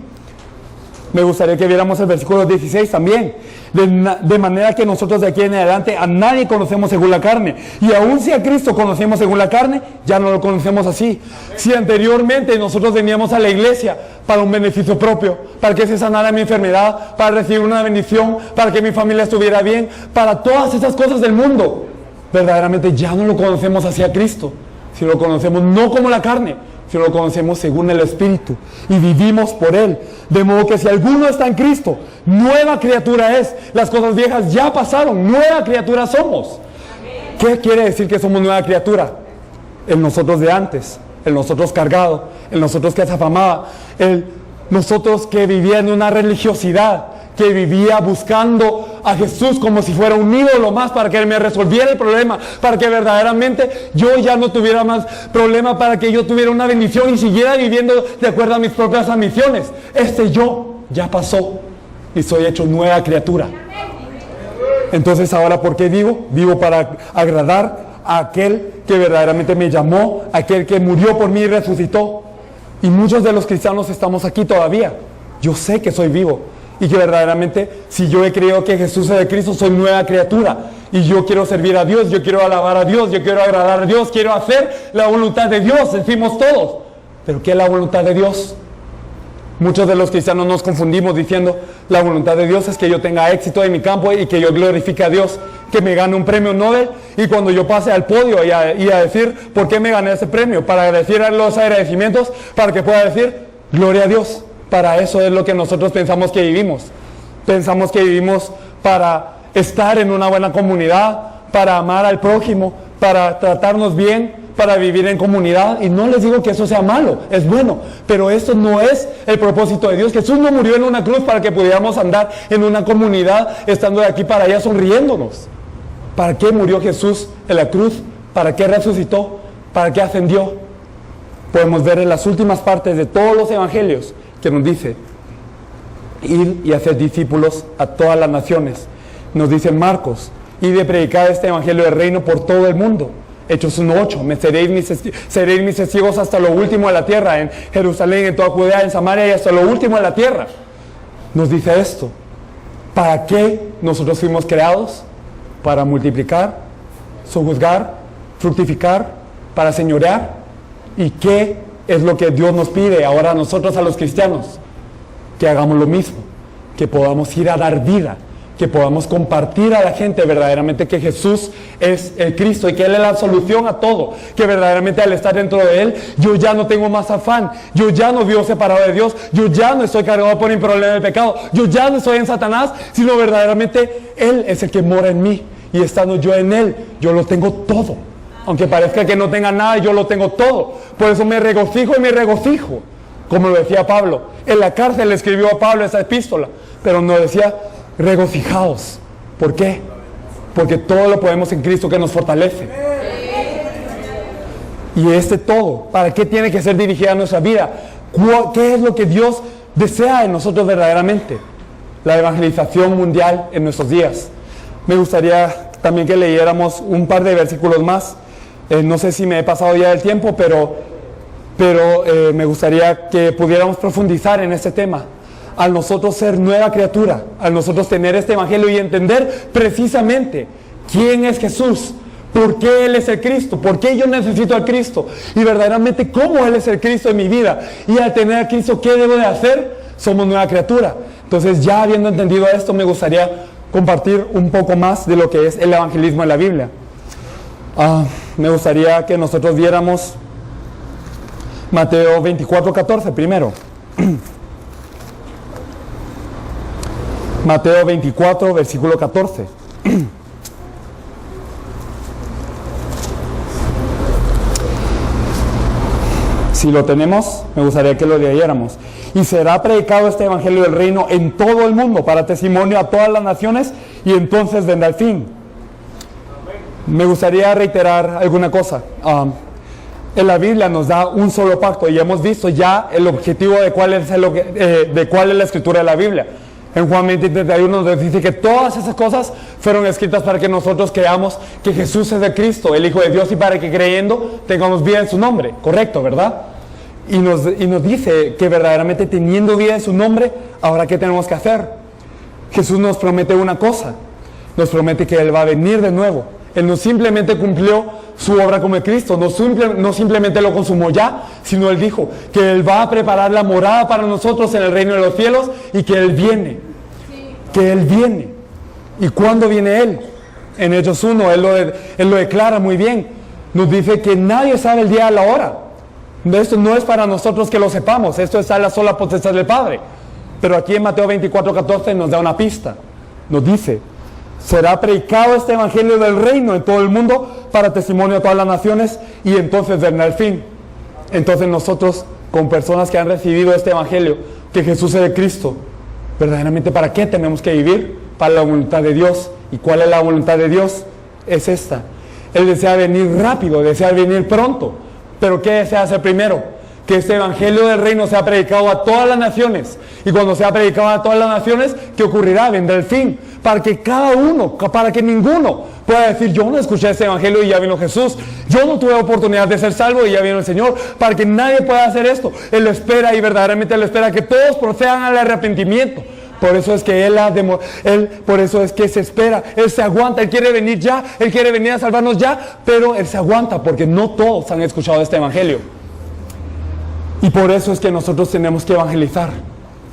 Me gustaría que viéramos el versículo 16 también. De manera que nosotros de aquí en adelante a nadie conocemos según la carne. Y aun si a Cristo conocemos según la carne, ya no lo conocemos así. Si anteriormente nosotros veníamos a la iglesia para un beneficio propio, para que se sanara mi enfermedad, para recibir una bendición, para que mi familia estuviera bien, para todas esas cosas del mundo, verdaderamente ya no lo conocemos hacia Cristo. Si lo conocemos no como la carne, si lo conocemos según el Espíritu y vivimos por Él. De modo que si alguno está en Cristo, nueva criatura es. Las cosas viejas ya pasaron, nueva criatura somos. ¿Qué quiere decir que somos nueva criatura? El nosotros de antes, el nosotros cargado, el nosotros que se afamaba, el nosotros que vivía en una religiosidad, que vivía buscando a Jesús como si fuera un ídolo más para que Él me resolviera el problema, para que verdaderamente yo ya no tuviera más problema, para que yo tuviera una bendición y siguiera viviendo de acuerdo a mis propias ambiciones. Este yo ya pasó y soy hecho nueva criatura. Entonces ahora, ¿por qué vivo? Vivo para agradar a aquel que verdaderamente me llamó, a aquel que murió por mí y resucitó. Y muchos de los cristianos estamos aquí todavía. Yo sé que soy vivo y que verdaderamente, si yo he creído que Jesús es de Cristo, soy nueva criatura. Y yo quiero servir a Dios, yo quiero alabar a Dios, yo quiero agradar a Dios, quiero hacer la voluntad de Dios, decimos todos. ¿Pero qué es la voluntad de Dios? Muchos de los cristianos nos confundimos diciendo, la voluntad de Dios es que yo tenga éxito en mi campo y que yo glorifique a Dios, que me gane un premio Nobel, y cuando yo pase al podio y a decir, ¿por qué me gané ese premio? Para decir los agradecimientos, para que pueda decir, gloria a Dios. Para eso es lo que nosotros pensamos que vivimos. Pensamos que vivimos para estar en una buena comunidad, para amar al prójimo, para tratarnos bien, para vivir en comunidad. Y no les digo que eso sea malo, es bueno, pero eso no es el propósito de Dios. Jesús no murió en una cruz para que pudiéramos andar en una comunidad estando de aquí para allá sonriéndonos. ¿Para qué murió Jesús en la cruz? ¿Para qué resucitó? ¿Para qué ascendió? Podemos ver en las últimas partes de todos los evangelios que nos dice, ir y hacer discípulos a todas las naciones. Nos dice Marcos, ir de predicar este evangelio del reino por todo el mundo. Hechos 1:8, seréis mis testigos hasta lo último de la tierra, en Jerusalén, en toda Judea, en Samaria y hasta lo último de la tierra. Nos dice esto. ¿Para qué nosotros fuimos creados? Para multiplicar, sojuzgar, fructificar, para señorear. ¿Y qué es lo que Dios nos pide ahora a nosotros, a los cristianos? Que hagamos lo mismo, que podamos ir a dar vida, que podamos compartir a la gente verdaderamente que Jesús es el Cristo y que Él es la solución a todo, que verdaderamente al estar dentro de Él, yo ya no tengo más afán, yo ya no vivo separado de Dios, yo ya no estoy cargado por el problema del pecado, yo ya no estoy en Satanás, sino verdaderamente Él es el que mora en mí, y estando yo en Él, yo lo tengo todo. Aunque parezca que no tenga nada, yo lo tengo todo. Por eso me regocijo y me regocijo. Como lo decía Pablo. En la cárcel le escribió a Pablo esa epístola. Pero no decía, regocijaos. ¿Por qué? Porque todo lo podemos en Cristo que nos fortalece. Y este todo, ¿para qué tiene que ser dirigida nuestra vida? ¿Qué es lo que Dios desea en nosotros verdaderamente? La evangelización mundial en nuestros días. Me gustaría también que leyéramos un par de versículos más. No sé si me he pasado ya el tiempo, pero me gustaría que pudiéramos profundizar en este tema. Al nosotros ser nueva criatura, al nosotros tener este evangelio y entender precisamente quién es Jesús, por qué Él es el Cristo, por qué yo necesito al Cristo y verdaderamente cómo Él es el Cristo en mi vida. Y al tener a Cristo, ¿qué debo de hacer? Somos nueva criatura. Entonces, ya habiendo entendido esto, me gustaría compartir un poco más de lo que es el evangelismo en la Biblia. Me gustaría que nosotros viéramos Mateo 24:14 primero. Mateo 24, versículo 14. Si lo tenemos, me gustaría que lo leyéramos. Y será predicado este evangelio del reino en todo el mundo para testimonio a todas las naciones, y entonces vendrá el fin. Me gustaría reiterar alguna cosa. En la Biblia nos da un solo pacto y hemos visto ya el objetivo de cuál es la escritura de la Biblia. En Juan 20:31 nos dice que todas esas cosas fueron escritas para que nosotros creamos que Jesús es el Cristo, el Hijo de Dios, y para que creyendo tengamos vida en su nombre. Correcto, ¿verdad? Y nos dice que verdaderamente teniendo vida en su nombre, ahora ¿qué tenemos que hacer? Jesús nos promete una cosa. Nos promete que Él va a venir de nuevo. Él no simplemente cumplió su obra como el Cristo, no simplemente lo consumó ya, sino Él dijo que Él va a preparar la morada para nosotros en el reino de los cielos y que Él viene. Que Él viene. ¿Y cuándo viene Él? En Hechos 1, Él lo declara muy bien. Nos dice que nadie sabe el día o la hora. Esto no es para nosotros que lo sepamos, esto está en la sola potestad del Padre. Pero aquí en Mateo 24:14 nos da una pista. Nos dice, será predicado este evangelio del reino en todo el mundo para testimonio a todas las naciones, y entonces vendrá el fin. Entonces nosotros, con personas que han recibido este evangelio, que Jesús es el Cristo, verdaderamente ¿para qué tenemos que vivir? Para la voluntad de Dios. ¿Y cuál es la voluntad de Dios? Es esta. Él desea venir rápido, desea venir pronto. ¿Pero qué desea hacer primero? Que este evangelio del reino sea predicado a todas las naciones. Y cuando sea predicado a todas las naciones, ¿qué ocurrirá? Vendrá el fin. Para que cada uno, para que ninguno pueda decir, yo no escuché este evangelio y ya vino Jesús, yo no tuve oportunidad de ser salvo y ya vino el Señor, para que nadie pueda hacer esto. Él lo espera, y verdaderamente Él espera que todos procedan al arrepentimiento. Por eso es que por eso es que se espera, Él se aguanta, Él quiere venir ya, Él quiere venir a salvarnos ya, pero Él se aguanta porque no todos han escuchado este evangelio. Y por eso es que nosotros tenemos que evangelizar.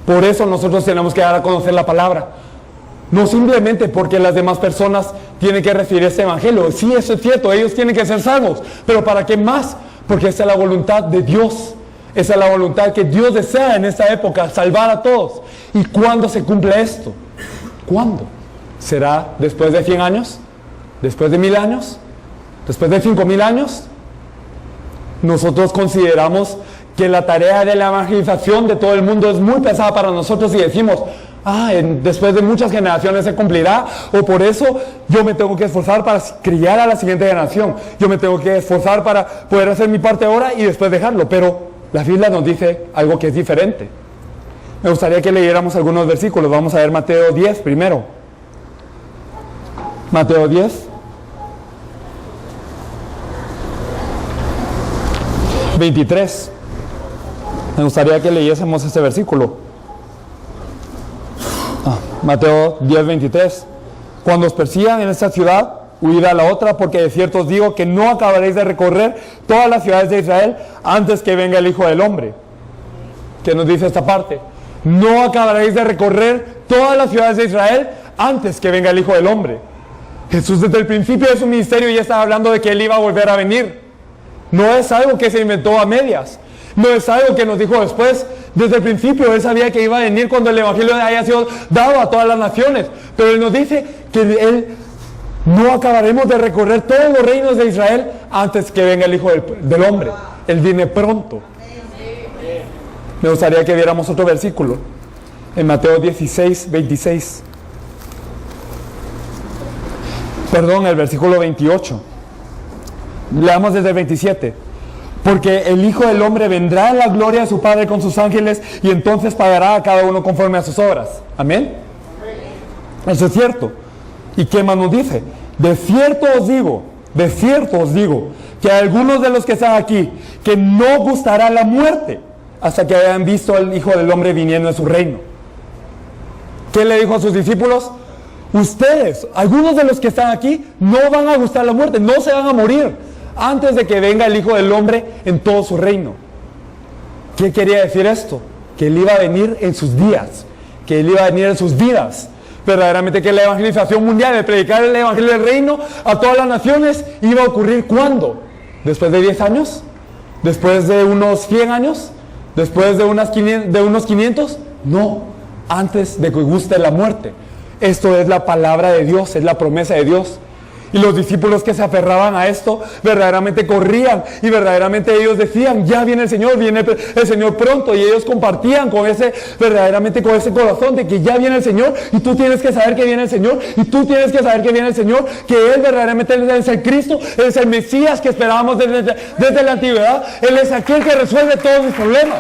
Por eso nosotros tenemos que dar a conocer la palabra. No simplemente porque las demás personas tienen que recibir este evangelio. Sí, eso es cierto, ellos tienen que ser salvos. Pero ¿para qué más? Porque esa es la voluntad de Dios. Esa es la voluntad que Dios desea en esta época, salvar a todos. ¿Y cuándo se cumple esto? ¿Cuándo? ¿Será después de 100 años? ¿Después de 1000 años? ¿Después de 5000 años? Nosotros consideramos que la tarea de la evangelización de todo el mundo es muy pesada para nosotros y decimos, después de muchas generaciones se cumplirá, o por eso yo me tengo que esforzar para criar a la siguiente generación, yo me tengo que esforzar para poder hacer mi parte ahora y después dejarlo. Pero la Biblia nos dice algo que es diferente. Me gustaría que leyéramos algunos versículos. Vamos a ver Mateo 10 primero. Mateo 10 23. Me gustaría que leyésemos este versículo. Mateo 10, 23. Cuando os persigan en esta ciudad, huid a la otra, porque de cierto os digo que no acabaréis de recorrer todas las ciudades de Israel antes que venga el Hijo del Hombre. ¿Qué nos dice esta parte? No acabaréis de recorrer todas las ciudades de Israel antes que venga el Hijo del Hombre. Jesús desde el principio de su ministerio ya estaba hablando de que Él iba a volver a venir. No es algo que se inventó a medias. No es algo que nos dijo después. Desde el principio Él sabía que iba a venir cuando el evangelio haya sido dado a todas las naciones. Pero Él nos dice que Él no acabaremos de recorrer todos los reinos de Israel antes que venga el Hijo del Hombre. Él viene pronto. Me gustaría que viéramos otro versículo en Mateo 16, 26. Perdón, el versículo 28. Leamos desde el 27. Porque el Hijo del Hombre vendrá en la gloria de su Padre con sus ángeles, y entonces pagará a cada uno conforme a sus obras. Amén. Eso es cierto. ¿Y qué más nos dice? De cierto os digo, que a algunos de los que están aquí, que no gustará la muerte, hasta que hayan visto al Hijo del Hombre viniendo en su reino. ¿Qué le dijo a sus discípulos? Ustedes, algunos de los que están aquí, no van a gustar la muerte, no se van a morir antes de que venga el Hijo del Hombre en todo su reino. ¿Qué quería decir esto? Que Él iba a venir en sus días, que Él iba a venir en sus vidas. Verdaderamente que la evangelización mundial, el predicar el evangelio del reino a todas las naciones, iba a ocurrir ¿cuándo? ¿Después de 10 años? ¿Después de unos 100 años? ¿Después de unos 500? No, antes de que guste la muerte. Esto es la palabra de Dios, es la promesa de Dios. Y los discípulos que se aferraban a esto, verdaderamente corrían, y verdaderamente ellos decían, ya viene viene el Señor pronto, y ellos compartían verdaderamente con ese corazón de que ya viene el Señor, y tú tienes que saber que viene el Señor, y tú tienes que saber que viene el Señor, que Él verdaderamente es el Cristo, Él es el Mesías que esperábamos desde la antigüedad, Él es aquel que resuelve todos los problemas.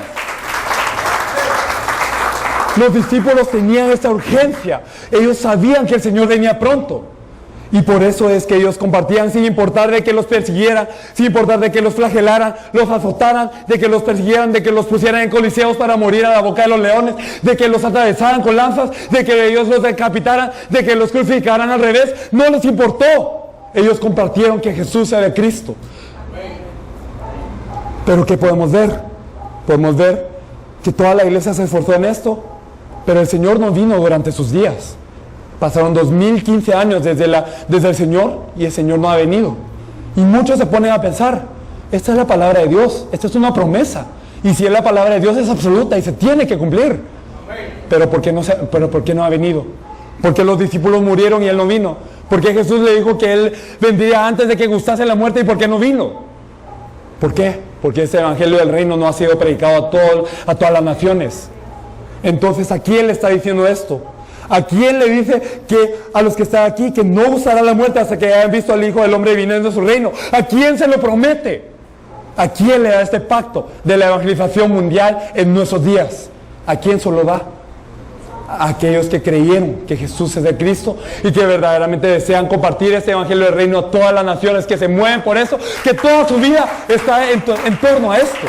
Los discípulos tenían esta urgencia, ellos sabían que el Señor venía pronto. Y por eso es que ellos compartían sin importar de que los persiguieran, sin importar de que los flagelaran, los azotaran, de que los persiguieran, de que los pusieran en coliseos para morir a la boca de los leones, de que los atravesaran con lanzas, de que ellos los decapitaran, de que los crucificaran al revés. No les importó. Ellos compartieron que Jesús era Cristo. Pero ¿qué podemos ver? Podemos ver que toda la iglesia se esforzó en esto, pero el Señor no vino durante sus días. Pasaron 2015 años desde el Señor, y el Señor no ha venido. Y muchos se ponen a pensar, esta es la palabra de Dios, esta es una promesa. Y si es la palabra de Dios, es absoluta y se tiene que cumplir. Pero ¿por qué no ha venido? ¿Por qué los discípulos murieron y Él no vino? ¿Por qué Jesús le dijo que Él vendría antes de que gustase la muerte y por qué no vino? ¿Por qué? Porque este evangelio del reino no ha sido predicado a todas las naciones. Entonces, ¿a quién le está diciendo esto? ¿A quién le dice que a los que están aquí que no gustará la muerte hasta que hayan visto al Hijo del Hombre viniendo en su reino? ¿A quién se lo promete? ¿A quién le da este pacto de la evangelización mundial en nuestros días? ¿A quién se lo da? a aquellos que creyeron que Jesús es el Cristo y que verdaderamente desean compartir este evangelio del reino a todas las naciones que se mueven por eso, que toda su vida está en torno a esto.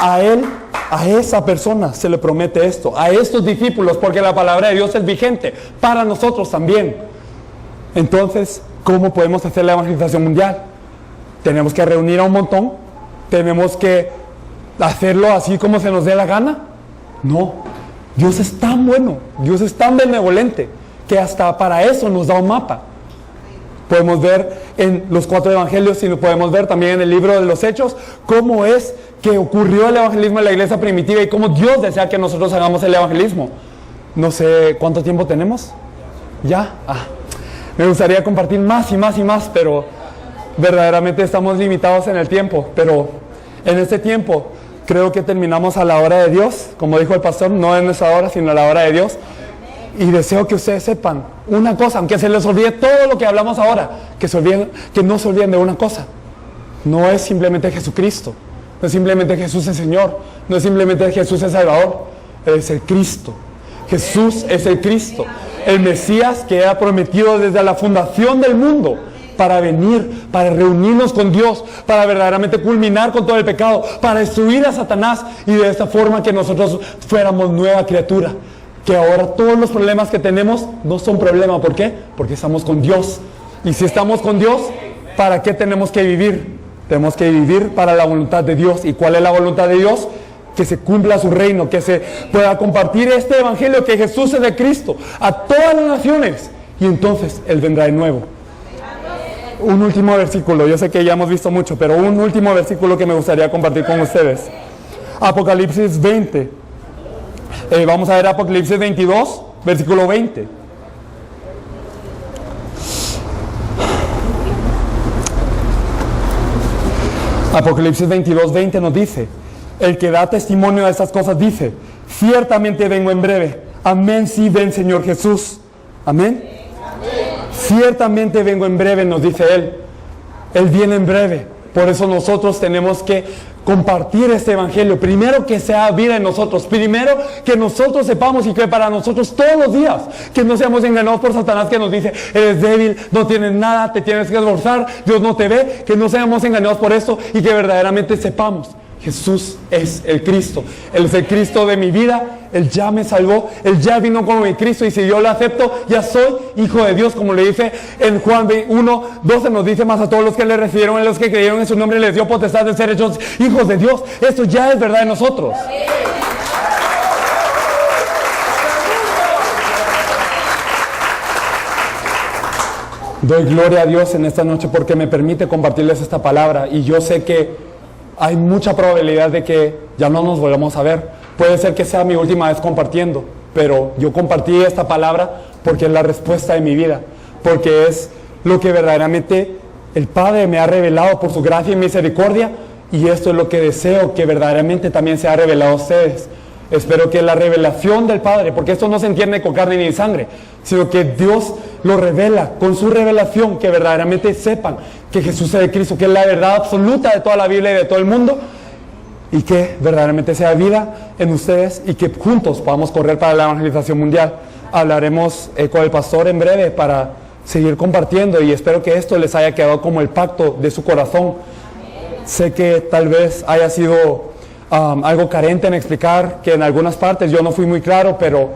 A él, a esa persona se le promete esto, a estos discípulos, porque la palabra de Dios es vigente para nosotros también. Entonces, ¿cómo podemos hacer la evangelización mundial? Tenemos que reunir a un montón, tenemos que hacerlo así como se nos dé la gana. No, Dios es tan bueno, Dios es tan benevolente, que hasta para eso nos da un mapa. Podemos ver en los 4 evangelios y podemos ver también en el libro de los Hechos cómo es que ocurrió el evangelismo en la iglesia primitiva y cómo Dios desea que nosotros hagamos el evangelismo. No sé cuánto tiempo tenemos. ¿Ya? Me gustaría compartir más y más y más, pero verdaderamente estamos limitados en el tiempo. Pero en este tiempo creo que terminamos a la hora de Dios, como dijo el pastor, no en nuestra hora, sino a la hora de Dios. Y deseo que ustedes sepan una cosa, aunque se les olvide todo lo que hablamos ahora, que no se olviden de una cosa. No es simplemente Jesucristo, no es simplemente Jesús el Señor, no es simplemente Jesús el Salvador, es el Cristo. Jesús es el Cristo, el Mesías que ha prometido desde la fundación del mundo para venir, para reunirnos con Dios, para verdaderamente culminar con todo el pecado, para destruir a Satanás y de esta forma que nosotros fuéramos nueva criatura. Que ahora todos los problemas que tenemos no son problema. ¿Por qué? Porque estamos con Dios. Y si estamos con Dios, ¿para qué tenemos que vivir? Tenemos que vivir para la voluntad de Dios. ¿Y cuál es la voluntad de Dios? Que se cumpla su reino, que se pueda compartir este evangelio, que Jesús es de Cristo, a todas las naciones. Y entonces Él vendrá de nuevo. Un último versículo, yo sé que ya hemos visto mucho, pero un último versículo que me gustaría compartir con ustedes. Apocalipsis 20. Vamos a ver Apocalipsis 22, versículo 20. Apocalipsis 22, 20 nos dice: el que da testimonio de estas cosas dice, ciertamente vengo en breve. Amén, sí, ven Señor Jesús. Amén. Ciertamente vengo en breve, nos dice Él. Él viene en breve. Por eso nosotros tenemos que compartir este evangelio. Primero que sea vida en nosotros. Primero que nosotros sepamos y que para nosotros todos los días, que no seamos engañados por Satanás que nos dice, eres débil, no tienes nada, te tienes que esforzar, Dios no te ve. Que no seamos engañados por esto y que verdaderamente sepamos, Jesús es el Cristo. Él es el Cristo de mi vida. Él ya me salvó. Él ya vino como mi Cristo. Y si yo lo acepto, ya soy hijo de Dios. Como le dice en Juan 1, 12, nos dice: más a todos los que le recibieron, a los que creyeron en su nombre, les dio potestad de ser hechos hijos de Dios. Esto ya es verdad en nosotros. Doy gloria a Dios en esta noche porque me permite compartirles esta palabra. Y yo sé que hay mucha probabilidad de que ya no nos volvamos a ver. Puede ser que sea mi última vez compartiendo, pero yo compartí esta palabra porque es la respuesta de mi vida, porque es lo que verdaderamente el Padre me ha revelado por su gracia y misericordia, y esto es lo que deseo que verdaderamente también se ha revelado a ustedes. Espero que la revelación del Padre, porque esto no se entiende con carne ni sangre, sino que Dios lo revela con su revelación, que verdaderamente sepan que Jesús es el Cristo, que es la verdad absoluta de toda la Biblia y de todo el mundo, y que verdaderamente sea vida en ustedes y que juntos podamos correr para la evangelización mundial. Hablaremos con el pastor en breve para seguir compartiendo, y espero que esto les haya quedado como el pacto de su corazón. Sé que tal vez haya sido algo carente en explicar, que en algunas partes yo no fui muy claro, pero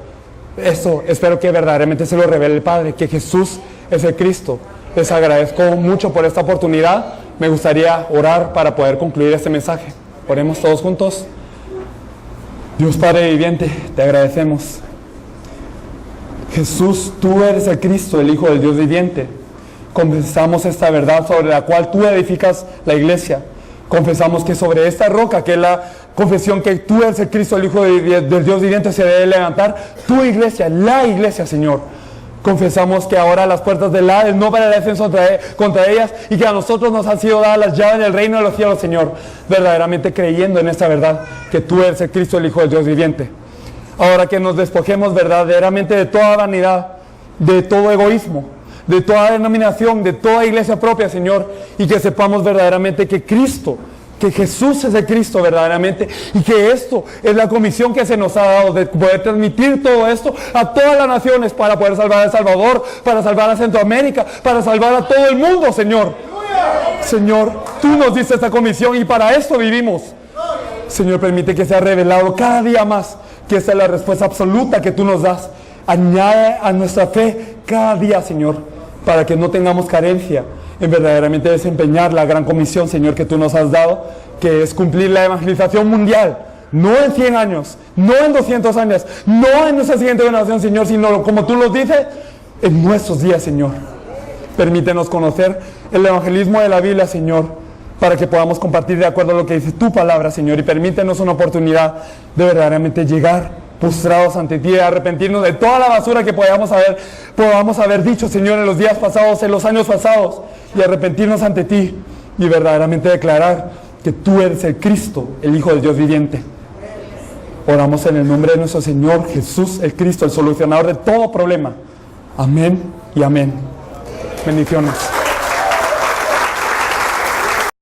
eso espero que verdaderamente se lo revele el Padre, que Jesús es el Cristo. Les agradezco mucho por esta oportunidad. Me gustaría orar para poder concluir este mensaje. Oremos todos juntos. Dios Padre viviente, te agradecemos. Jesús, tú eres el Cristo, el Hijo del Dios viviente. Confesamos esta verdad sobre la cual tú edificas la iglesia. Confesamos que sobre esta roca, que es la confesión que tú eres el Cristo, el Hijo del Dios viviente, se debe levantar tu iglesia, la iglesia, Señor. Confesamos que ahora las puertas del Hades no prevalecen contra ellas, y que a nosotros nos han sido dadas las llaves del reino de los cielos, Señor, verdaderamente creyendo en esta verdad, que tú eres el Cristo, el Hijo del Dios viviente. Ahora que nos despojemos verdaderamente de toda vanidad, de todo egoísmo, de toda denominación, de toda iglesia propia, Señor, y que sepamos verdaderamente que Cristo, que Jesús es el Cristo verdaderamente, y que esto es la comisión que se nos ha dado, de poder transmitir todo esto a todas las naciones, para poder salvar a El Salvador, para salvar a Centroamérica, para salvar a todo el mundo, Señor. Señor, tú nos diste esta comisión y para esto vivimos. Señor, permite que sea revelado cada día más que esta es la respuesta absoluta que tú nos das. Añade a nuestra fe cada día, Señor, para que no tengamos carencia en verdaderamente desempeñar la gran comisión, Señor, que tú nos has dado, que es cumplir la evangelización mundial, no en 100 años, no en 200 años, no en nuestra siguiente generación, Señor, sino como tú nos dices, en nuestros días, Señor. Permítenos conocer el evangelismo de la Biblia, Señor, para que podamos compartir de acuerdo a lo que dice tu palabra, Señor, y permítenos una oportunidad de verdaderamente llegar postrados ante ti, de arrepentirnos de toda la basura que podamos haber dicho, Señor, en los días pasados, en los años pasados, y arrepentirnos ante ti y verdaderamente declarar que tú eres el Cristo, el Hijo del Dios viviente. Oramos en el nombre de nuestro Señor Jesús, el Cristo, el solucionador de todo problema. Amén y amén. Bendiciones.